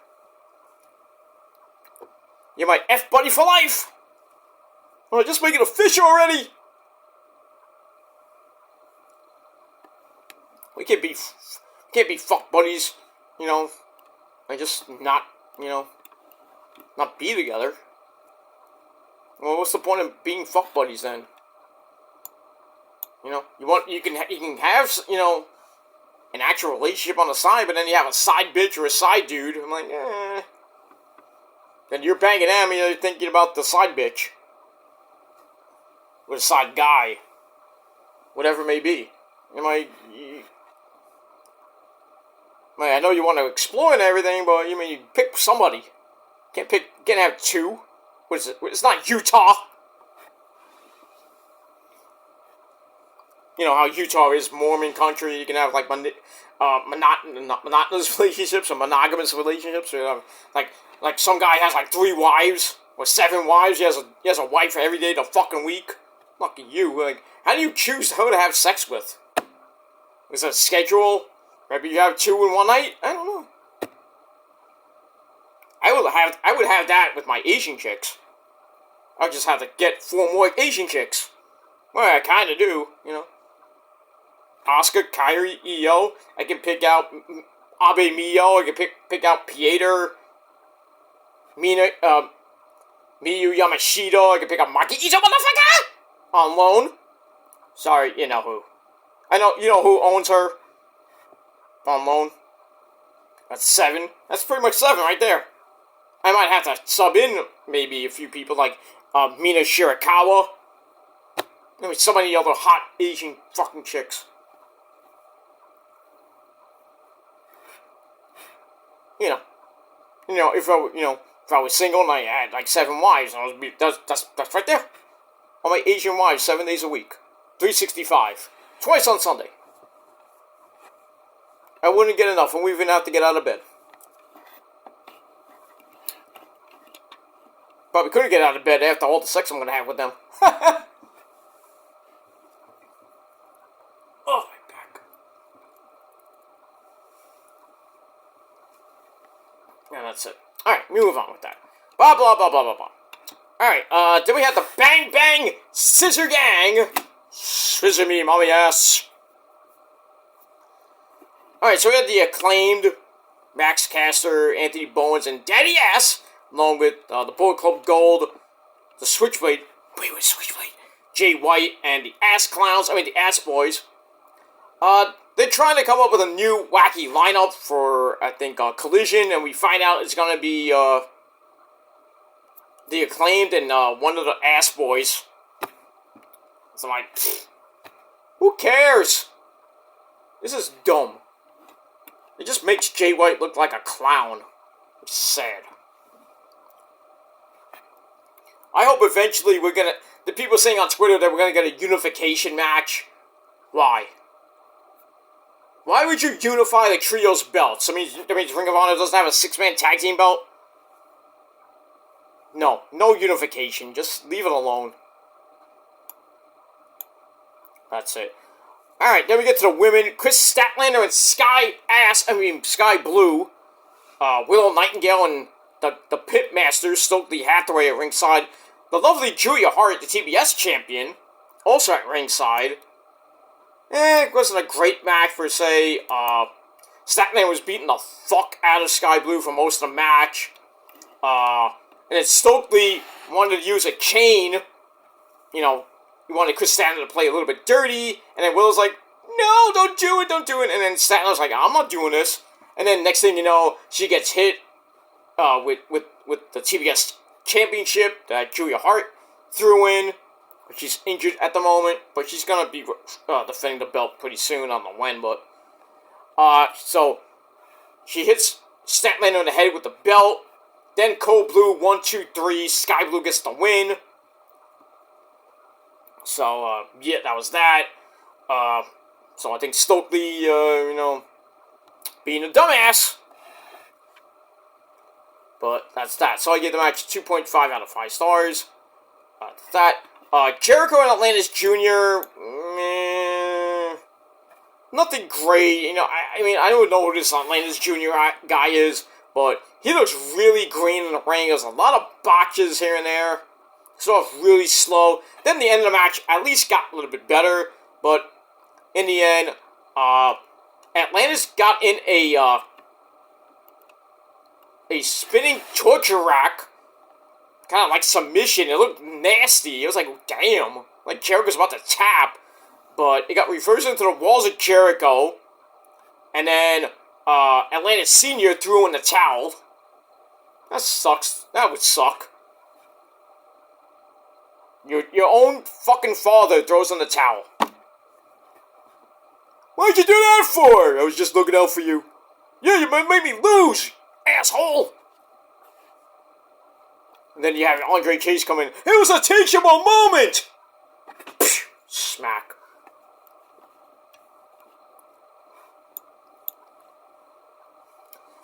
You're my F-buddy for life! Oh, just make it official already! We Can't be fuck buddies, and just not, not be together. Well, what's the point of being fuck buddies then? You can have, an actual relationship on the side, but then you have a side bitch or a side dude. I'm like, Then you're banging them, you're thinking about the side bitch. Or the side guy. Whatever it may be. I know you want to explore and everything, but you pick somebody. Can't have two. What is it? It's not Utah. You know how Utah is Mormon country. You can have like monotonous relationships or monogamous relationships. Like some guy has like 3 wives or 7 wives. He has a wife for every day of the fucking week. Lucky you. Like, how do you choose who to have sex with? Is it a schedule? Maybe you have 2 in one night. I don't know. I would have that with my Asian chicks. I just have to get 4 more Asian chicks. Well, I kind of do, Oscar, Kyrie, Io. I can pick out Abe Mio. I can pick out Pieter, Miyu Yamashita. I can pick out Maki Ito, motherfucker! On loan. Sorry, you know who. You know who owns her. On loan. That's 7. That's pretty much 7 right there. I might have to sub in maybe a few people like Mina Shirakawa. Maybe so many other hot Asian fucking chicks. If I was single and I had like 7 wives, that's right there. All my Asian wives, 7 days a week, 365, twice on Sunday. I wouldn't get enough, and we even have to get out of bed. Probably couldn't get out of bed after all the sex I'm gonna have with them. Oh, my back. Yeah, that's it. Alright, move on with that. Blah, blah, blah, blah, blah, blah. Alright, then we have the Bang Bang Scissor Gang. Scissor me, mommy ass. Alright, so we had the acclaimed Max Caster, Anthony Bowens, and Daddy Ass, along with the Bullet Club Gold, the Switchblade, Jay White, and the the Ass Boys. They're trying to come up with a new wacky lineup for, I think, Collision, and we find out it's going to be the Acclaimed and one of the Ass Boys. So I'm like, who cares? This is dumb. It just makes Jay White look like a clown. It's sad. I hope eventually the people saying on Twitter that we're gonna get a unification match. Why? Why would you unify the trio's belts? That means Ring of Honor doesn't have a 6-man tag team belt? No unification. Just leave it alone. That's it. Alright, then we get to the women. Chris Statlander and Sky Blue. Willow Nightingale and the Pitmasters, Stokely Hathaway at ringside. The lovely Julia Hart, the TBS champion, also at ringside. It wasn't a great match per se. Statlander was beating the fuck out of Sky Blue for most of the match. And then Stokely wanted to use a chain. He wanted Chris Statlander to play a little bit dirty. And then Willow's like, no, don't do it. And then Statlander's like, I'm not doing this. And then next thing you know, she gets hit with the TBS championship that Julia Hart threw in. She's injured at the moment, but she's going to be defending the belt pretty soon. I don't know when, but... So, she hits Statlander in the head with the belt. Then Cold Blue, 1, 2, 3. Sky Blue gets the win. So, yeah, that was that. So I think Stokely, being a dumbass. But that's that. So I give the match 2.5 out of 5 stars. That's that. Jericho and Atlantis Jr. Nothing great. I don't know who this Atlantis Jr. guy is, but he looks really green in the ring. There's a lot of botches here and there. Started off really slow. Then the end of the match at least got a little bit better, but in the end, Atlantis got in a spinning torture rack, kind of like submission. It looked nasty. It was like, damn, like Jericho's about to tap, but it got reversed into the walls of Jericho, and then Atlantis Senior threw in the towel. That sucks. That would suck. Your own fucking father throws in the towel. What'd you do that for? I was just looking out for you. Yeah, you might make me lose, asshole. And then you have Andre Chase come in. It was a teachable moment. Smack.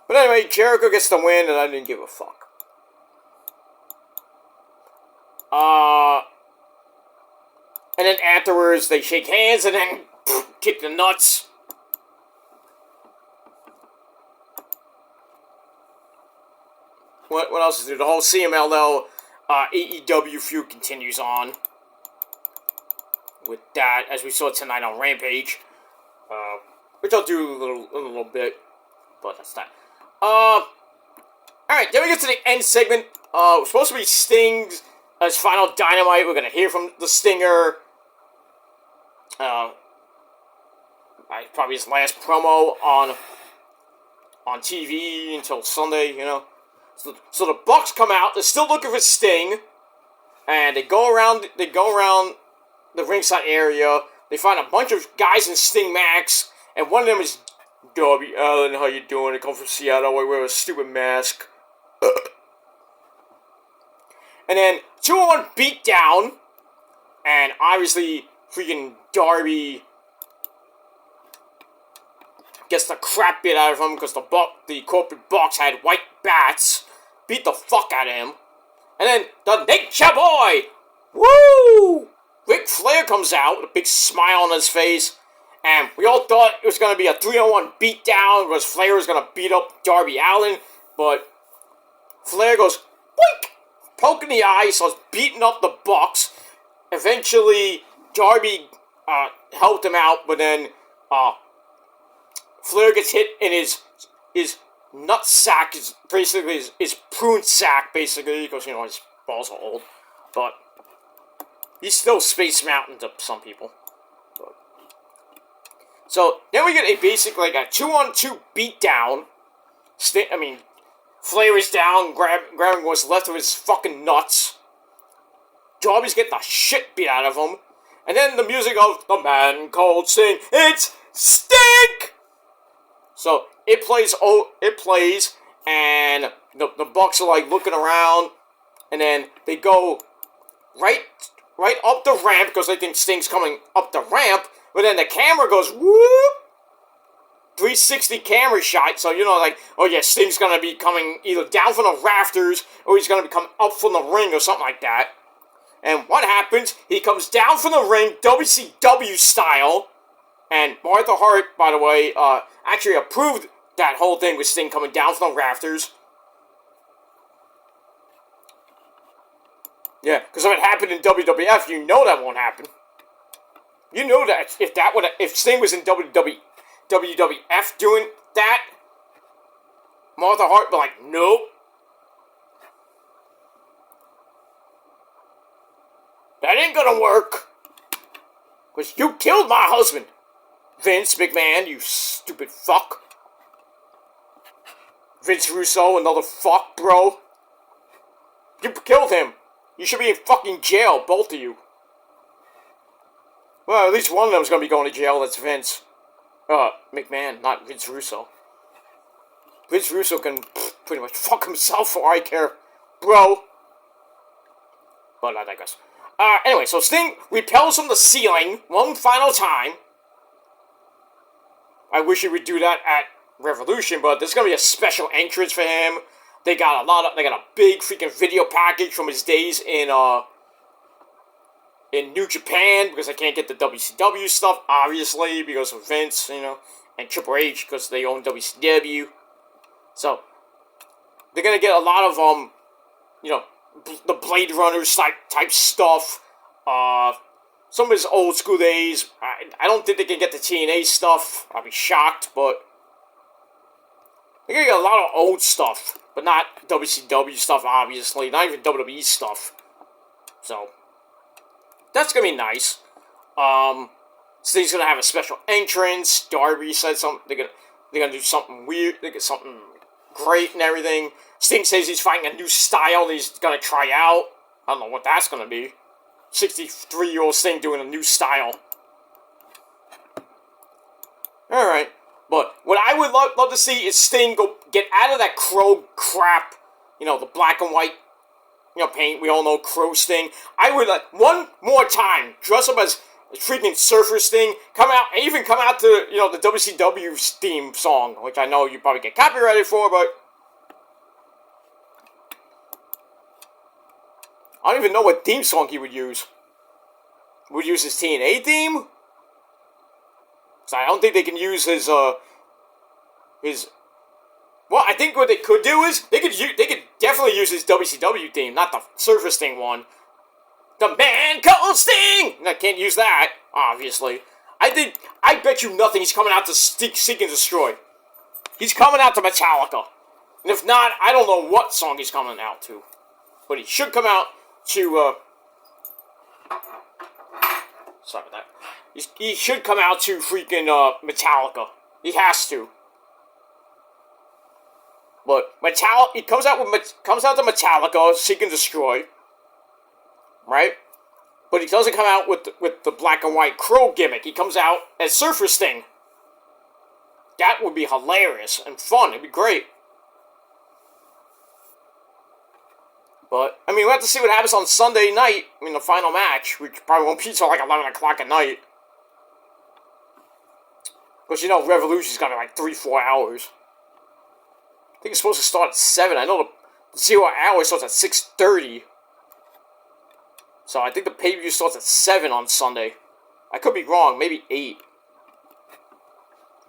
But anyway, Jericho gets the win, and I didn't give a fuck. And then afterwards, they shake hands, and then kick the nuts. What else is there? The whole CMLL AEW feud continues on. With that, as we saw tonight on Rampage. Which I'll do a little bit. But that's that. Alright, then we get to the end segment. It's supposed to be Sting's his final Dynamite. We're gonna hear from the Stinger. Probably his last promo on TV until Sunday, you know. So the Bucks come out. They're still looking for Sting, and they go around the ringside area. They find a bunch of guys in Sting Max, and one of them is Darby Allin. How you doing? I come from Seattle. I wear a stupid mask. And then 2-on-1 beatdown, and obviously freaking Darby gets the crap beat out of him because the corporate Bucks had white bats, beat the fuck out of him. And then the Nature Boy, woo! Ric Flair comes out with a big smile on his face, and we all thought it was going to be a 3-on-1 beatdown because Flair was going to beat up Darby Allin, but Flair goes, boink! Poke in the eye, starts beating up the Bucks. Eventually, Darby helped him out, but then Flair gets hit in his nut sack, basically his prune sack, basically, because, you know, his balls are old. But he's still Space Mountain to some people. But. So, then we get a basic, like, a 2-on-2 beatdown. Flair is down, grabbing what's left of his fucking nuts. Darby's getting the shit beat out of him. And then the music of the man called Sting. It's Stink! So it plays, and the Bucks are like looking around, and then they go right up the ramp because they think Sting's coming up the ramp. But then the camera goes whoop, 360 camera shot. So you know, like, oh yeah, Sting's gonna be coming either down from the rafters or he's gonna be coming up from the ring or something like that. And what happens? He comes down from the ring, WCW style. And Martha Hart, by the way, actually approved that whole thing with Sting coming down from the rafters. Yeah, because if it happened in WWF, you know that won't happen. You know that if Sting was in WWF doing that, Martha Hart would be like, nope. That ain't gonna work. Because you killed my husband. Vince McMahon, you stupid fuck. Vince Russo, another fuck, bro. You killed him. You should be in fucking jail, both of you. Well, at least one of them's gonna be going to jail, that's Vince. McMahon, not Vince Russo. Vince Russo can pretty much fuck himself for all I care, bro. But I digress. Anyway, so Sting repels from the ceiling one final time. I wish he would do that at Revolution, but there's gonna be a special entrance for him. They got a big freaking video package from his days in New Japan, because I can't get the WCW stuff, obviously, because of Vince, you know, and Triple H, because they own WCW. So, they're gonna get a lot of, the Blade Runner type stuff, some of his old school days. I don't think they can get the TNA stuff. I'll be shocked, but they're gonna get a lot of old stuff, but not WCW stuff, obviously. Not even WWE stuff. So that's gonna be nice. Sting's gonna have a special entrance. Darby said something. They're gonna do something weird. They get something great and everything. Sting says he's finding a new style that he's gonna try out. I don't know what that's gonna be. 63-year-old Sting doing a new style. Alright. But what I would love to see is Sting go get out of that Crow crap. You know, the black and white, paint. We all know Crow Sting. I would one more time dress up as freaking Surfer Sting. Come out and even come out to, the WCW theme song, which I know you probably get copyrighted for, but I don't even know what theme song he would use. Would use his TNA theme? So I don't think they can use his. Well, I think what they could do is they could definitely use his WCW theme, not the Surfer Sting one. The Man Called Sting. I can't use that, obviously. I bet you nothing. He's coming out to Seek and Destroy. He's coming out to Metallica, and if not, I don't know what song he's coming out to, but he should come out to. Sorry about that. He should come out to freaking Metallica. He has to. But he comes out to Metallica, Seek and Destroy, right? But he doesn't come out with the black and white Crow gimmick. He comes out as Surfer Sting. That would be hilarious and fun. It'd be great. But, we'll have to see what happens on Sunday night. The final match, which probably won't be until like 11 o'clock at night. Because, Revolution's got like 3-4 hours. I think it's supposed to start at 7. I know the 0 hour starts at 6:30. So I think the pay-per-view starts at 7 on Sunday. I could be wrong, maybe 8.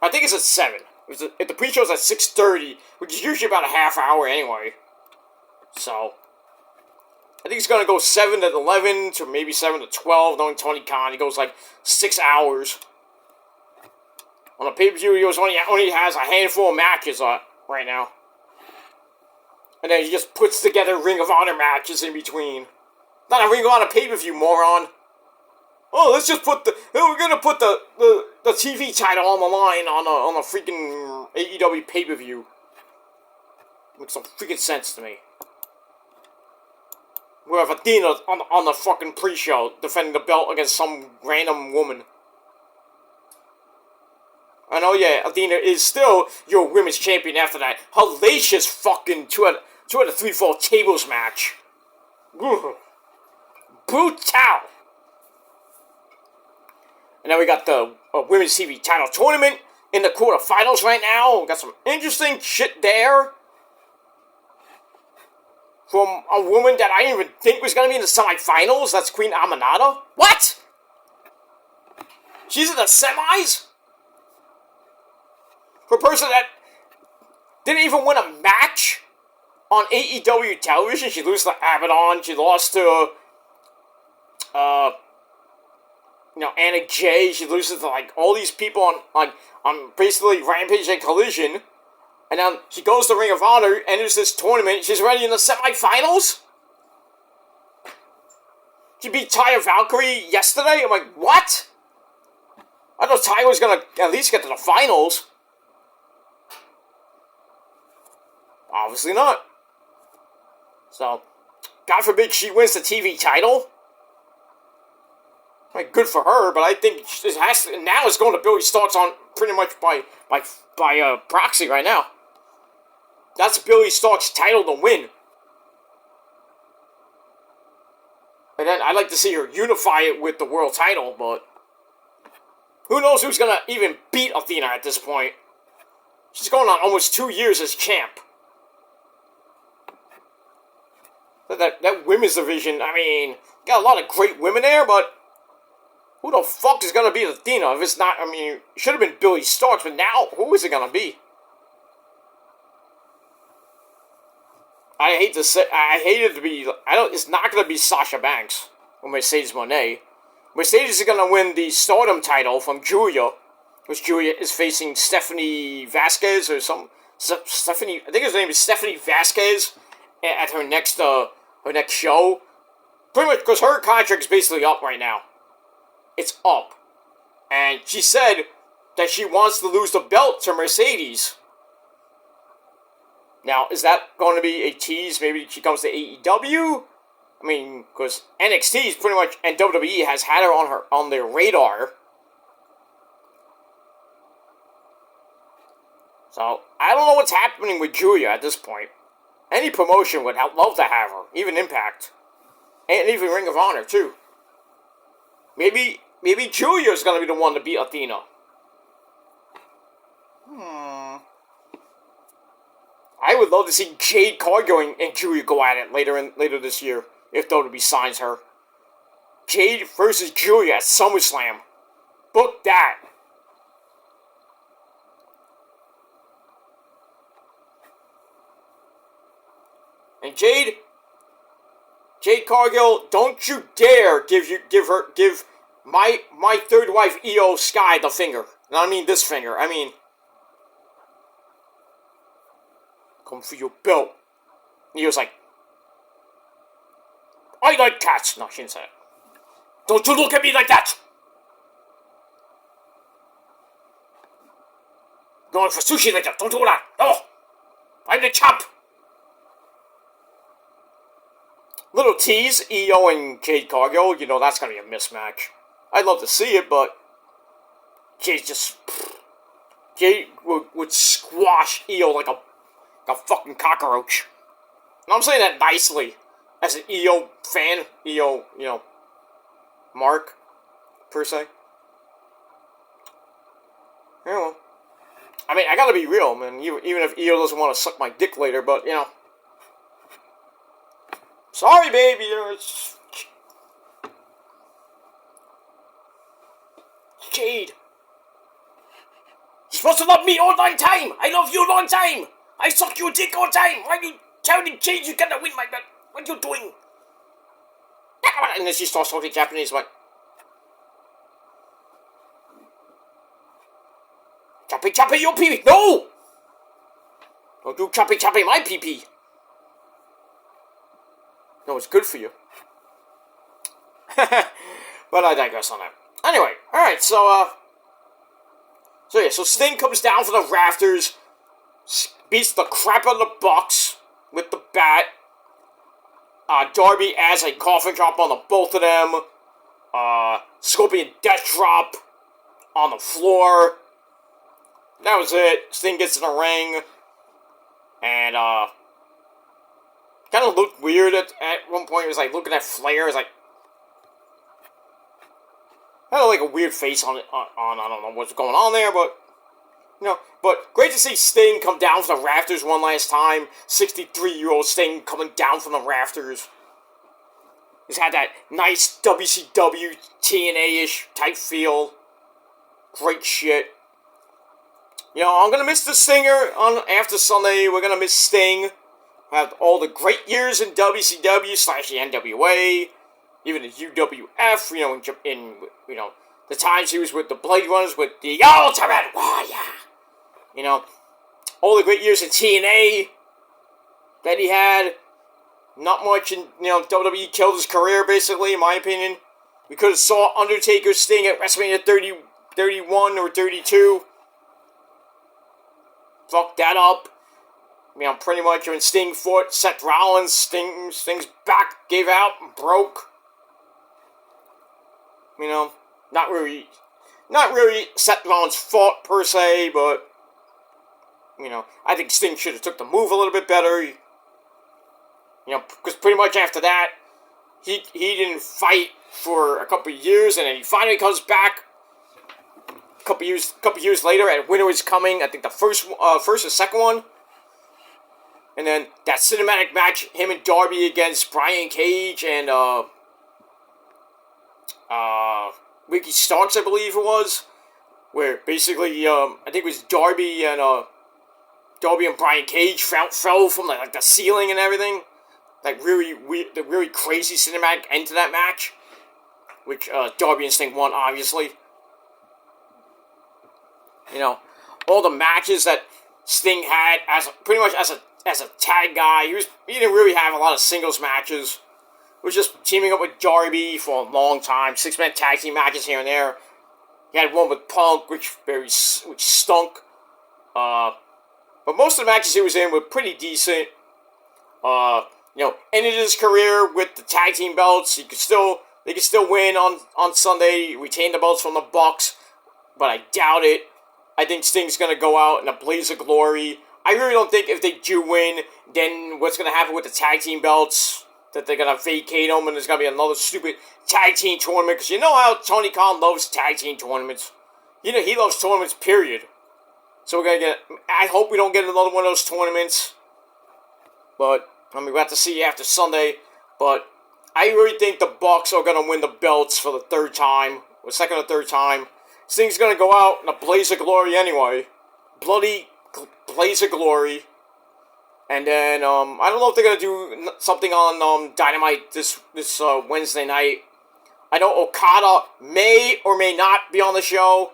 I think it's at 7. If the pre-show's at 6:30, which is usually about a half hour anyway. So I think it's going to go 7 to 11 to maybe 7 to 12, knowing Tony Khan. He goes like 6 hours. On the pay-per-view, he only has a handful of matches right now. And then he just puts together Ring of Honor matches in between. Not a Ring of Honor pay-per-view, moron. Oh, let's just we're going to put the TV title on the line on a freaking AEW pay-per-view. Makes some freaking sense to me. We have Athena on the fucking pre-show defending the belt against some random woman. And oh yeah, Athena is still your women's champion after that hellacious fucking 2 out of 3 fall tables match. Brutal. And then we got the women's TV title tournament in the quarterfinals right now. We got some interesting shit there. From a woman that I didn't even think was going to be in the semifinals. That's Queen Aminata. What? She's in the semis? For a person that didn't even win a match on AEW television. She lost to Abaddon. She lost to, Anna Jay. She loses to, all these people on basically Rampage and Collision. And now she goes to Ring of Honor, enters this tournament. She's already in the semifinals? She beat Taya Valkyrie yesterday? I'm like, what? I thought Taya was going to at least get to the finals. Obviously not. So, God forbid she wins the TV title. Good for her, but I think it has to, now it's going to Billy Starks on pretty much by proxy right now. That's Billy Starks' title to win. And then I'd like to see her unify it with the world title, but who knows who's going to even beat Athena at this point. She's going on almost 2 years as champ. That women's division, got a lot of great women there, but who the fuck is going to beat Athena if it's not, it should have been Billy Starks, but now, who is it going to be? I hate it to be, it's not going to be Sasha Banks or Mercedes Moné. Mercedes is going to win the Stardom title from Julia, which Julia is facing Stephanie Vasquez or some Stephanie. I think her name is Stephanie Vasquez at her next show. Pretty much because her contract is basically up right now. It's up, and she said that she wants to lose the belt to Mercedes. Now, is that going to be a tease? Maybe she comes to AEW. I mean, because NXT is pretty much, and WWE has had her on their radar. So, I don't know what's happening with Julia at this point. Any promotion would love to have her, even Impact. And even Ring of Honor, too. Maybe Julia's going to be the one to beat Athena. I would love to see Jade Cargill and Julia go at it later this year, if WWE signs her. Jade versus Julia at SummerSlam. Book that. And Jade Cargill, don't you dare give my third wife Io Sky the finger. And I mean this finger. I mean, come for your belt. And Io's like, I like cats. No, she didn't say it. Don't you look at me like that. Going for sushi later. Don't do that. No. I'm the champ. Little tease, Io and Jade Cargill, that's going to be a mismatch. I'd love to see it, but Jade would squash Io like a fucking cockroach. And I'm saying that nicely, as an Io fan, Io, Mark, per se. Well, I mean, I gotta be real, man, even if Io doesn't want to suck my dick later, but, sorry, baby. It's Jade. You're supposed to love me all long time. I love you a long time. I suck your dick all time. Why you telling Jade you gotta win my bet? What you doing? And then she starts talking Japanese, like, choppy your pee-pee. No! Don't do choppy my pee-pee. No, it's good for you. But I digress on that. Anyway, alright, so Sting comes down from the rafters, beats the crap out of the Bucks with the bat. Darby adds a coffin drop on the both of them. Scorpion death drop on the floor. That was it. Sting gets in the ring. And, kind of looked weird at one point. It was like looking at Flair. It was like, kind of like a weird face on I don't know what's going on there, but but great to see Sting come down from the rafters one last time. 63-year-old Sting coming down from the rafters. He's had that nice WCW TNA-ish type feel. Great shit. I'm gonna miss the Stinger after Sunday. We're gonna miss Sting. Have all the great years in WCW/the NWA, even the UWF, in the times he was with the Blade Runners, with the Ultimate Warrior, all the great years in TNA that he had. Not much in, WWE killed his career, basically, in my opinion. We could have saw Undertaker Sting at WrestleMania 31 or 32. Fucked that up. Pretty much when Sting fought Seth Rollins, Sting's back gave out and broke. Not really Seth Rollins' fault per se, but I think Sting should have took the move a little bit better. Because pretty much after that, he didn't fight for a couple of years, and then he finally comes back. A couple years later, at Winter Is Coming, I think the first or second one. And then that cinematic match, him and Darby against Brian Cage and Ricky Starks, I believe it was, where basically I think it was Darby and Brian Cage fell from the ceiling and everything. Like really weird, the really crazy cinematic end to that match. which Darby and Sting won, obviously. You know, all the matches that Sting had as pretty much as a tag guy. He didn't really have a lot of singles matches. He was just teaming up with Darby for a long time. 6-man tag team matches here and there. He had one with Punk, which stunk. But most of the matches he was in were pretty decent. Ended his career with the tag team belts. They could still win on Sunday, retain the belts from the Bucks, but I doubt it. I think Sting's gonna go out in a blaze of glory. I really don't think if they do win, then what's gonna happen with the tag team belts, that they're gonna vacate them and there's gonna be another stupid tag team tournament, because you know how Tony Khan loves tag team tournaments. You know, he loves tournaments, period. So I hope we don't get another one of those tournaments. But, we'll have to see after Sunday. But I really think the Bucks are going to win the belts for the third time. Or second or third time. Sting's going to go out in a blaze of glory anyway. Bloody blaze of glory. And then, I don't know if they're going to do something on Dynamite this Wednesday night. I know Okada may or may not be on the show.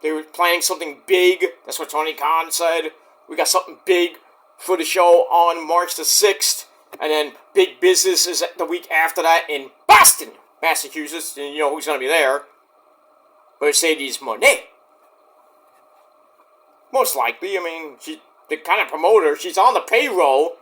They were planning something big. That's what Tony Khan said. We got something big for the show on March the 6th. And then Big Business is the week after that in Boston, Massachusetts. And you know who's going to be there. Mercedes Moné. Most likely. I mean, she's the kind of promoter. She's on the payroll.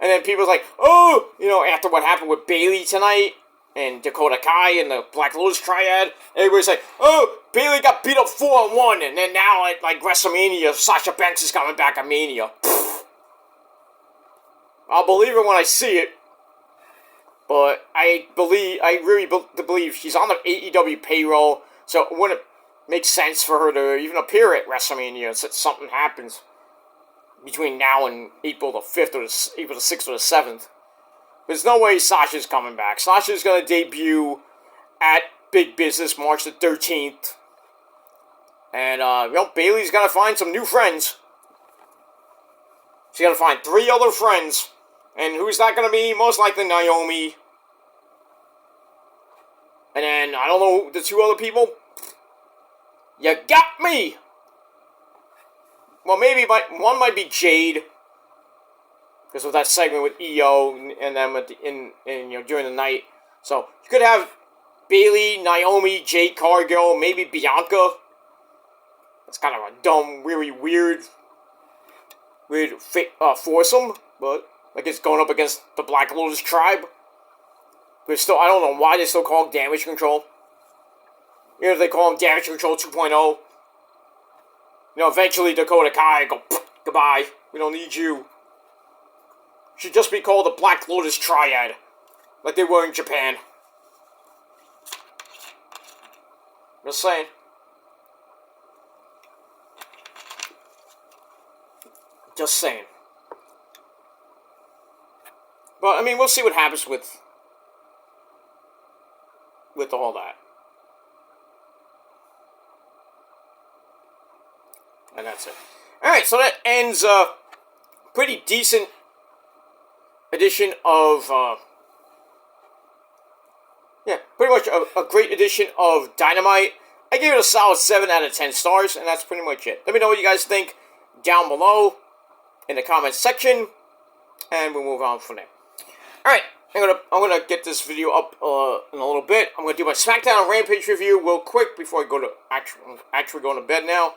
And then people's like, oh, after what happened with Bayley tonight. And Dakota Kai and the Black Lotus Triad. Everybody's like, oh, Bayley got beat up 4-1. And then now at WrestleMania, Sasha Banks is coming back at Mania. Pfft. I'll believe it when I see it. But I really believe she's on the AEW payroll. So it wouldn't make sense for her to even appear at WrestleMania since something happens between now and April the 5th or April the 6th or the 7th. There's no way Sasha's coming back. Sasha's going to debut at Big Business March the 13th. And, Bayley's going to find some new friends. She's going to find 3 other friends. And who's that going to be? Most likely Naomi. And then, I don't know the 2 other people. You got me! Well, maybe one might be Jade. Because of that segment with EO and them during the night. So you could have Bayley, Naomi, Jade Cargill, maybe Bianca. That's kind of a dumb, really weird foursome, but it's going up against the Black Lotus Tribe. But still, I don't know why they still call them Damage Control. If they call them Damage Control 2.0. Eventually Dakota Kai go goodbye. We don't need you. Should just be called the Black Lotus Triad, like they were in Japan. Just saying. Just saying. But, we'll see what happens with all that. And that's it. Alright, so that ends a pretty decent edition of, pretty much a great edition of Dynamite. I gave it a solid 7 out of 10 stars, and that's pretty much it. Let me know what you guys think down below in the comments section, and we'll move on from there. Alright, I'm gonna get this video up in a little bit. I'm gonna do my SmackDown and Rampage review real quick before I go to actually going to bed now.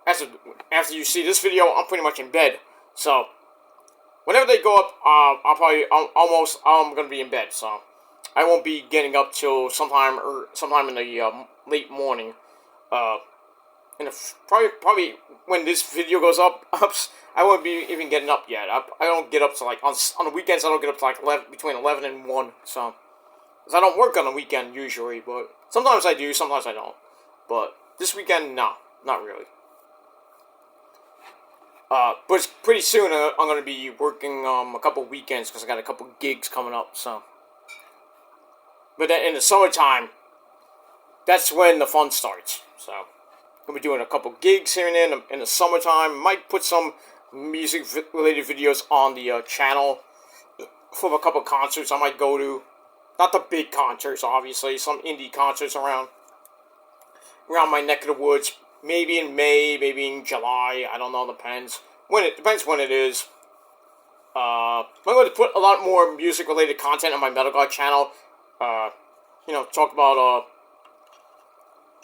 After you see this video, I'm pretty much in bed, so whenever they go up, I'm gonna be in bed, so I won't be getting up till sometime in the late morning. Probably when this video goes up, I won't be even getting up yet. I don't get up to on the weekends. I don't get up to between 11 and 1. So, because I don't work on the weekend usually, but sometimes I do, sometimes I don't. But this weekend, no, not really. But it's pretty soon I'm going to be working a couple weekends because I got a couple gigs coming up, so. But then in the summertime, that's when the fun starts, so. I'm going to be doing a couple gigs here and there in the summertime. Might put some music-related videos on the channel for a couple concerts I might go to. not the big concerts, obviously. Some indie concerts around my neck of the woods. Maybe in May, maybe in July. I don't know. Depends when it is. I'm going to put a lot more music-related content on my Metal God channel. Talk about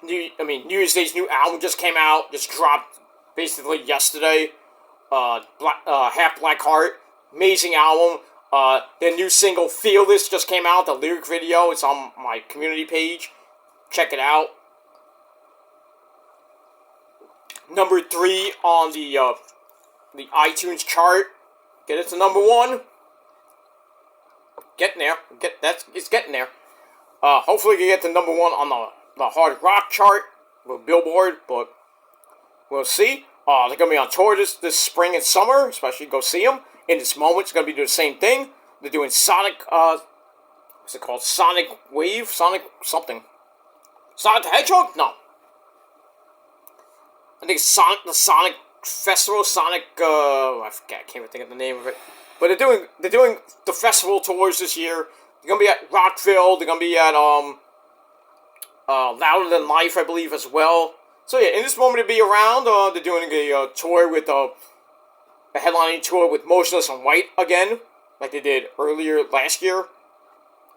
New Year's Day's new album just came out, just dropped basically yesterday. Half Black Heart, amazing album. Their new single Feel This just came out. The lyric video, it's on my community page. Check it out. Number 3 on the iTunes chart. Get it to number 1. Getting there. It's getting there. Hopefully we can get to number 1 on the hard rock chart with Billboard, but we'll see. They're going to be on tour this spring and summer, especially go see them. In this moment, it's going to be doing the same thing. They're doing Sonic, what's it called? Sonic Wave? Sonic something. Sonic the Hedgehog? No. I think it's the Sonic Festival, I forget, I can't even think of the name of it. But they're doing the festival tours this year. They're going to be at Rockville, they're going to be at, Louder Than Life, I believe, as well. So yeah, in this moment to be around, they're doing a tour with, a headlining tour with Motionless in White again, like they did earlier last year.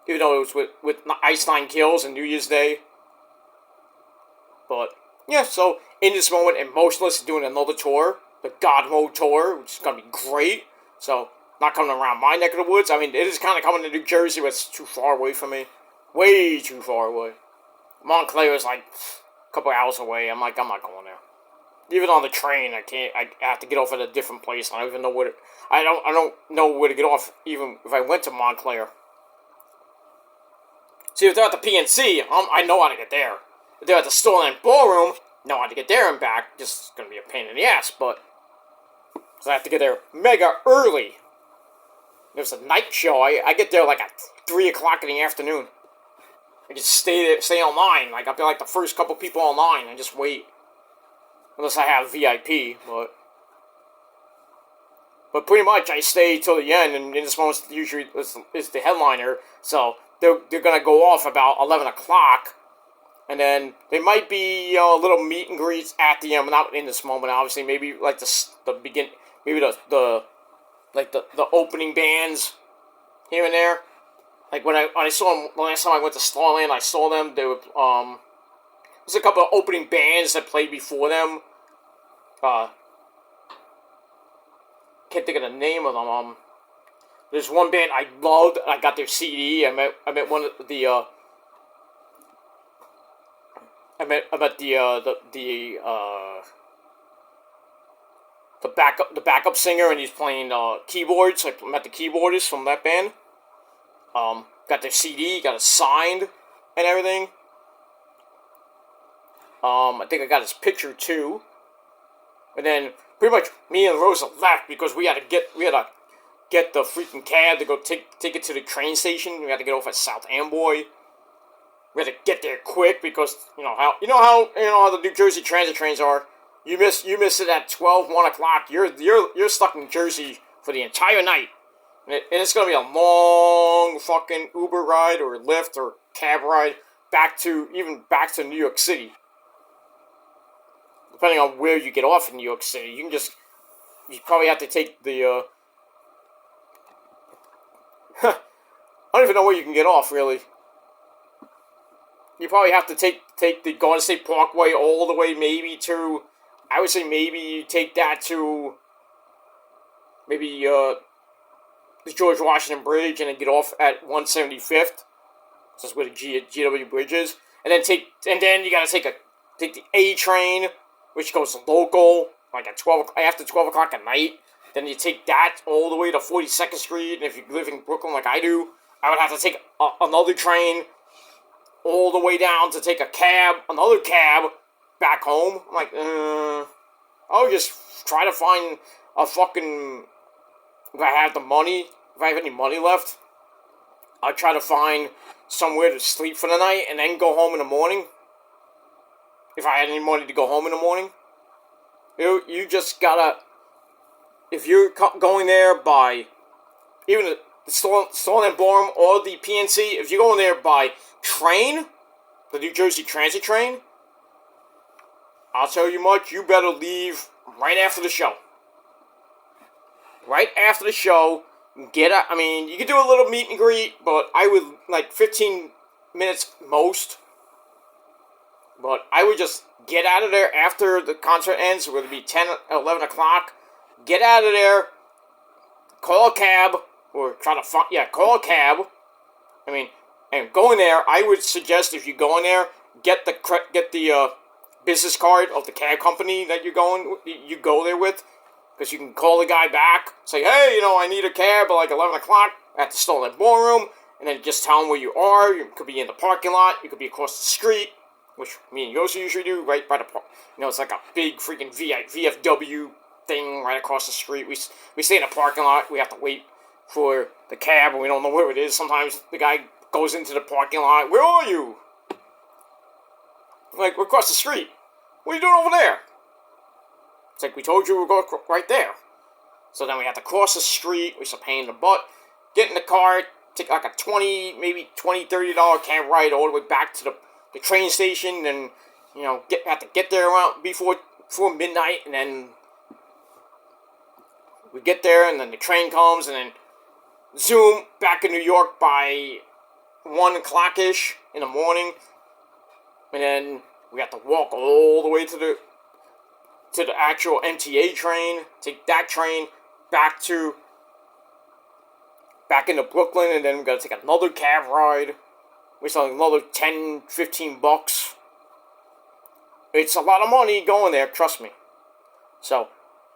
Even though it was with Ice Nine Kills and New Year's Day. But, yeah, so in this moment, and Motionless is doing another tour, the God Mode tour, which is going to be great. So, not coming around my neck of the woods. I mean, it is kind of coming to New Jersey, but it's too far away from me. Way too far away. Montclair is like a couple hours away. I'm not going there. Even on the train, I have to get off at a different place. I don't even know where I don't know where to get off, even if I went to Montclair. See, if they're at the PNC, I know how to get there. If they're at the Storyline Ballroom, know how to get there and back. Just gonna be a pain in the ass, but so I have to get there mega early. There's a night show. I get there like at 3 o'clock in the afternoon. I just stay online. Like I'll be like the first couple people online and just wait. Unless I have VIP, but pretty much I stay till the end, and in this moment usually is the headliner, so they're gonna go off about 11 o'clock, and then there might be little meet and greets at the end, but not in this moment. Obviously, maybe like the begin, maybe the opening bands here and there. Like when I saw them the last time I went to Starland, I saw them. They were there's a couple of opening bands that played before them. Can't think of the name of them. There's one band I loved. I got their CD. I met one of the I met the backup singer, and he's playing keyboards. I met the keyboardist from that band. Got their CD, got it signed, and everything. I think I got his picture too. And then pretty much me and Rosa left because we had to get the freaking cab to go take it to the train station. We had to get off at South Amboy. We had to get there quick because you know how the New Jersey transit trains are. You miss it at 1 o'clock. You're stuck in Jersey for the entire night. And it's gonna be a long fucking Uber ride or Lyft or cab ride back to New York City. Depending on where you get off in New York City, you probably have to take the, I don't even know where you can get off, really. You probably have to take the Garden State Parkway all the way maybe to, I would say maybe you take that to, maybe, the George Washington Bridge and then get off at 175th. That's where the GW Bridge is. And then you gotta take the A train, which goes local, like at after 12 o'clock at night. Then you take that all the way to 42nd Street, and if you live in Brooklyn like I do, I would have to take another train all the way down to take another cab, back home. I'm like, I'll just try to find a fucking, if I have any money left, I'll try to find somewhere to sleep for the night, and then go home in the morning. If I had any money to go home in the morning. You just gotta, if you're going there by, even the Stolen Ballroom or the PNC, if you're going there by train, the New Jersey Transit train, I'll tell you much, you better leave right after the show. Right after the show, get out. I mean, you can do a little meet and greet, but I would, like, 15 minutes most. But I would just get out of there after the concert ends, whether it be 10, 11 o'clock. Get out of there, call a cab, or try to find, call a cab. I mean, and go in there, I would suggest if you go in there, get the business card of the cab company that you go there with, because you can call the guy back, say, hey, I need a cab at like 11 o'clock at the Stolen Ballroom, and then just tell them where you are. You could be in the parking lot, you could be across the street, which me and Yosu usually do, right by the park. It's like a big freaking VFW thing right across the street. We stay in the parking lot, we have to wait for the cab, and we don't know where it is. Sometimes the guy goes into the parking lot, where are you? Like, we're across the street. What are you doing over there? It's like, we told you we were going right there. So then we have to cross the street, which is a pain in the butt, get in the car, take like a $20, $30 cab ride all the way back to the train station, and, have to get there around before midnight, and then we get there, and then the train comes, and then zoom, back in New York by 1 o'clock-ish in the morning, and then we have to walk all the way to the actual MTA train, take that train back into Brooklyn, and then we gotta take another cab ride, which is another $10-15. It's a lot of money going there, trust me. So,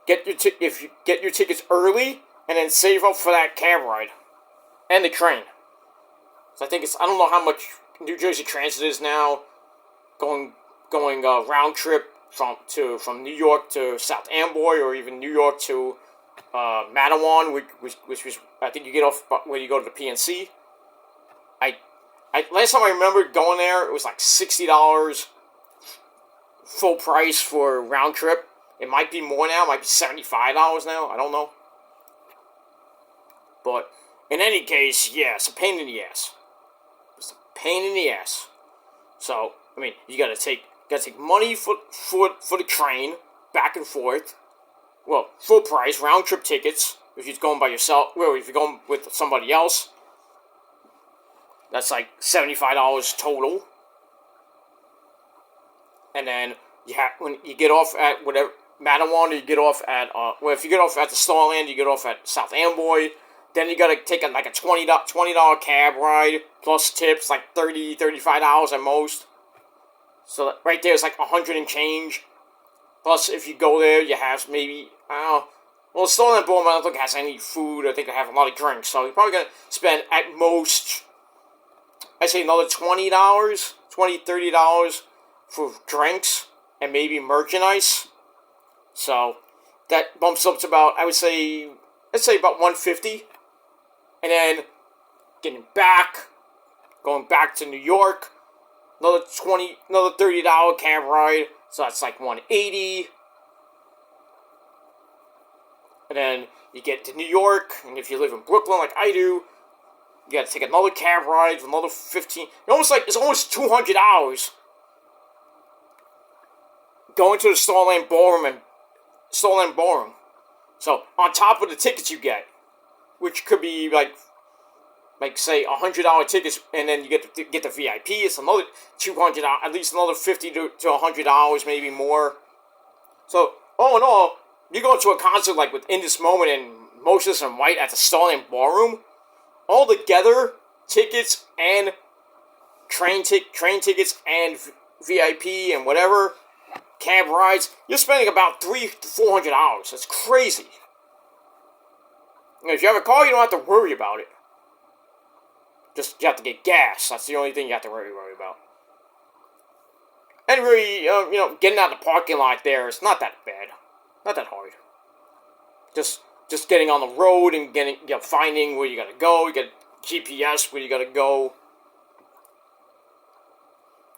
get your tickets early, and then save up for that cab ride and the train. So I don't know how much New Jersey Transit is now, going round trip from New York to South Amboy, or even New York to Matawan, which was, I think you get off when you go to the PNC. Last time I remember going there, it was like $60 full price for round trip. It might be more now, it might be $75 now, I don't know. But in any case, yeah, it's a pain in the ass. It's a pain in the ass. So, I mean, you gotta take money for the train, back and forth. Well, full price, round trip tickets, if you're going by yourself, well, if you're going with somebody else, that's like $75 total. And then when you get off at whatever Matawan, you get off at if you get off at the Starland, you get off at South Amboy. Then you gotta take a $20 cab ride plus tips, like $35 at most. So right there is like $100 and change. Plus, if you go there, you have maybe well, Stolen Ballroom, I don't think it has any food. I think they have a lot of drinks, so you're probably gonna spend at most, I'd say another $30 for drinks and maybe merchandise. So that bumps up to about, let's say about $150. And then going back to New York, another $30 cab ride, so that's like $180. And then you get to New York, and if you live in Brooklyn like I do, you gotta take another cab ride for another $15. It's almost $200 going to the Stolen Ballroom. So on top of the tickets you get, which could be like say $100 tickets, and then you get the VIP. It's another $200, at least another $50 to $100, maybe more. So all in all, you go to a concert like with In This Moment and Motionless in White at the Stolen Ballroom. All together, tickets and train tickets and VIP and whatever cab rides, you're spending about $300 to $400. That's crazy. If you have a car, you don't have to worry about it. Just, you have to get gas. That's the only thing you have to worry about. And really, getting out of the parking lot there is not that bad. Not that hard. Just getting on the road and finding where you gotta go. You get GPS where you gotta go.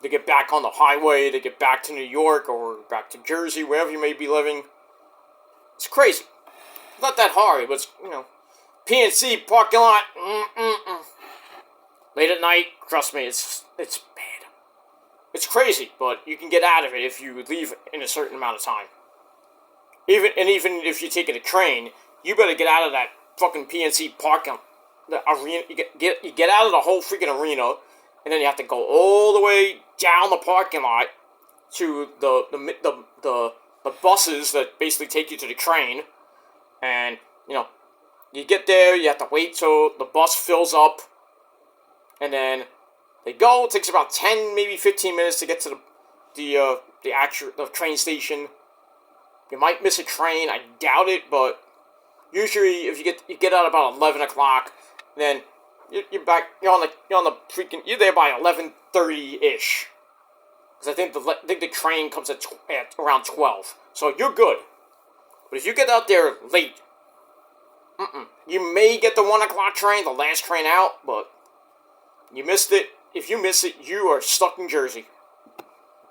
To get back on the highway, to get back to New York or back to Jersey, wherever you may be living. It's crazy. Not that hard, but it's, PNC parking lot. Late at night, trust me, it's bad. It's crazy, but you can get out of it if you leave in a certain amount of time. Even if you're taking a train, you better get out of that fucking PNC parking the arena. You get out of the whole freaking arena, and then you have to go all the way down the parking lot to the buses that basically take you to the train, and you get there. You have to wait till the bus fills up, and then they go. It takes about 10, maybe 15 minutes to get to the train station. You might miss a train. I doubt it, but usually if you get out about 11 o'clock, then you're back. You're there by 11:30 ish. Because I think the train comes at around 12, so you're good. But if you get out there late, you may get the 1 o'clock train, the last train out, but you missed it. If you miss it, you are stuck in Jersey.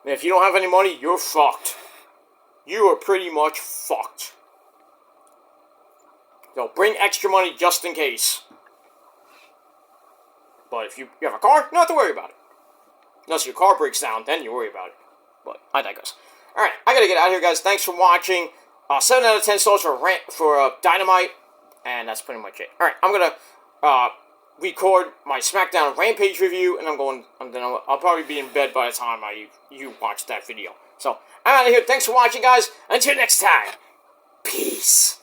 And if you don't have any money, you're fucked. You are pretty much fucked. So bring extra money just in case. But if you have a car, you don't have to worry about it. Unless your car breaks down, then you worry about it. But I digress. Alright, I gotta get out of here, guys. Thanks for watching. 7 out of 10 stars for Dynamite. And that's pretty much it. Alright, I'm gonna record my SmackDown Rampage review, and I'll probably be in bed by the time you watch that video. So, I'm out of here. Thanks for watching, guys. Until next time. Peace.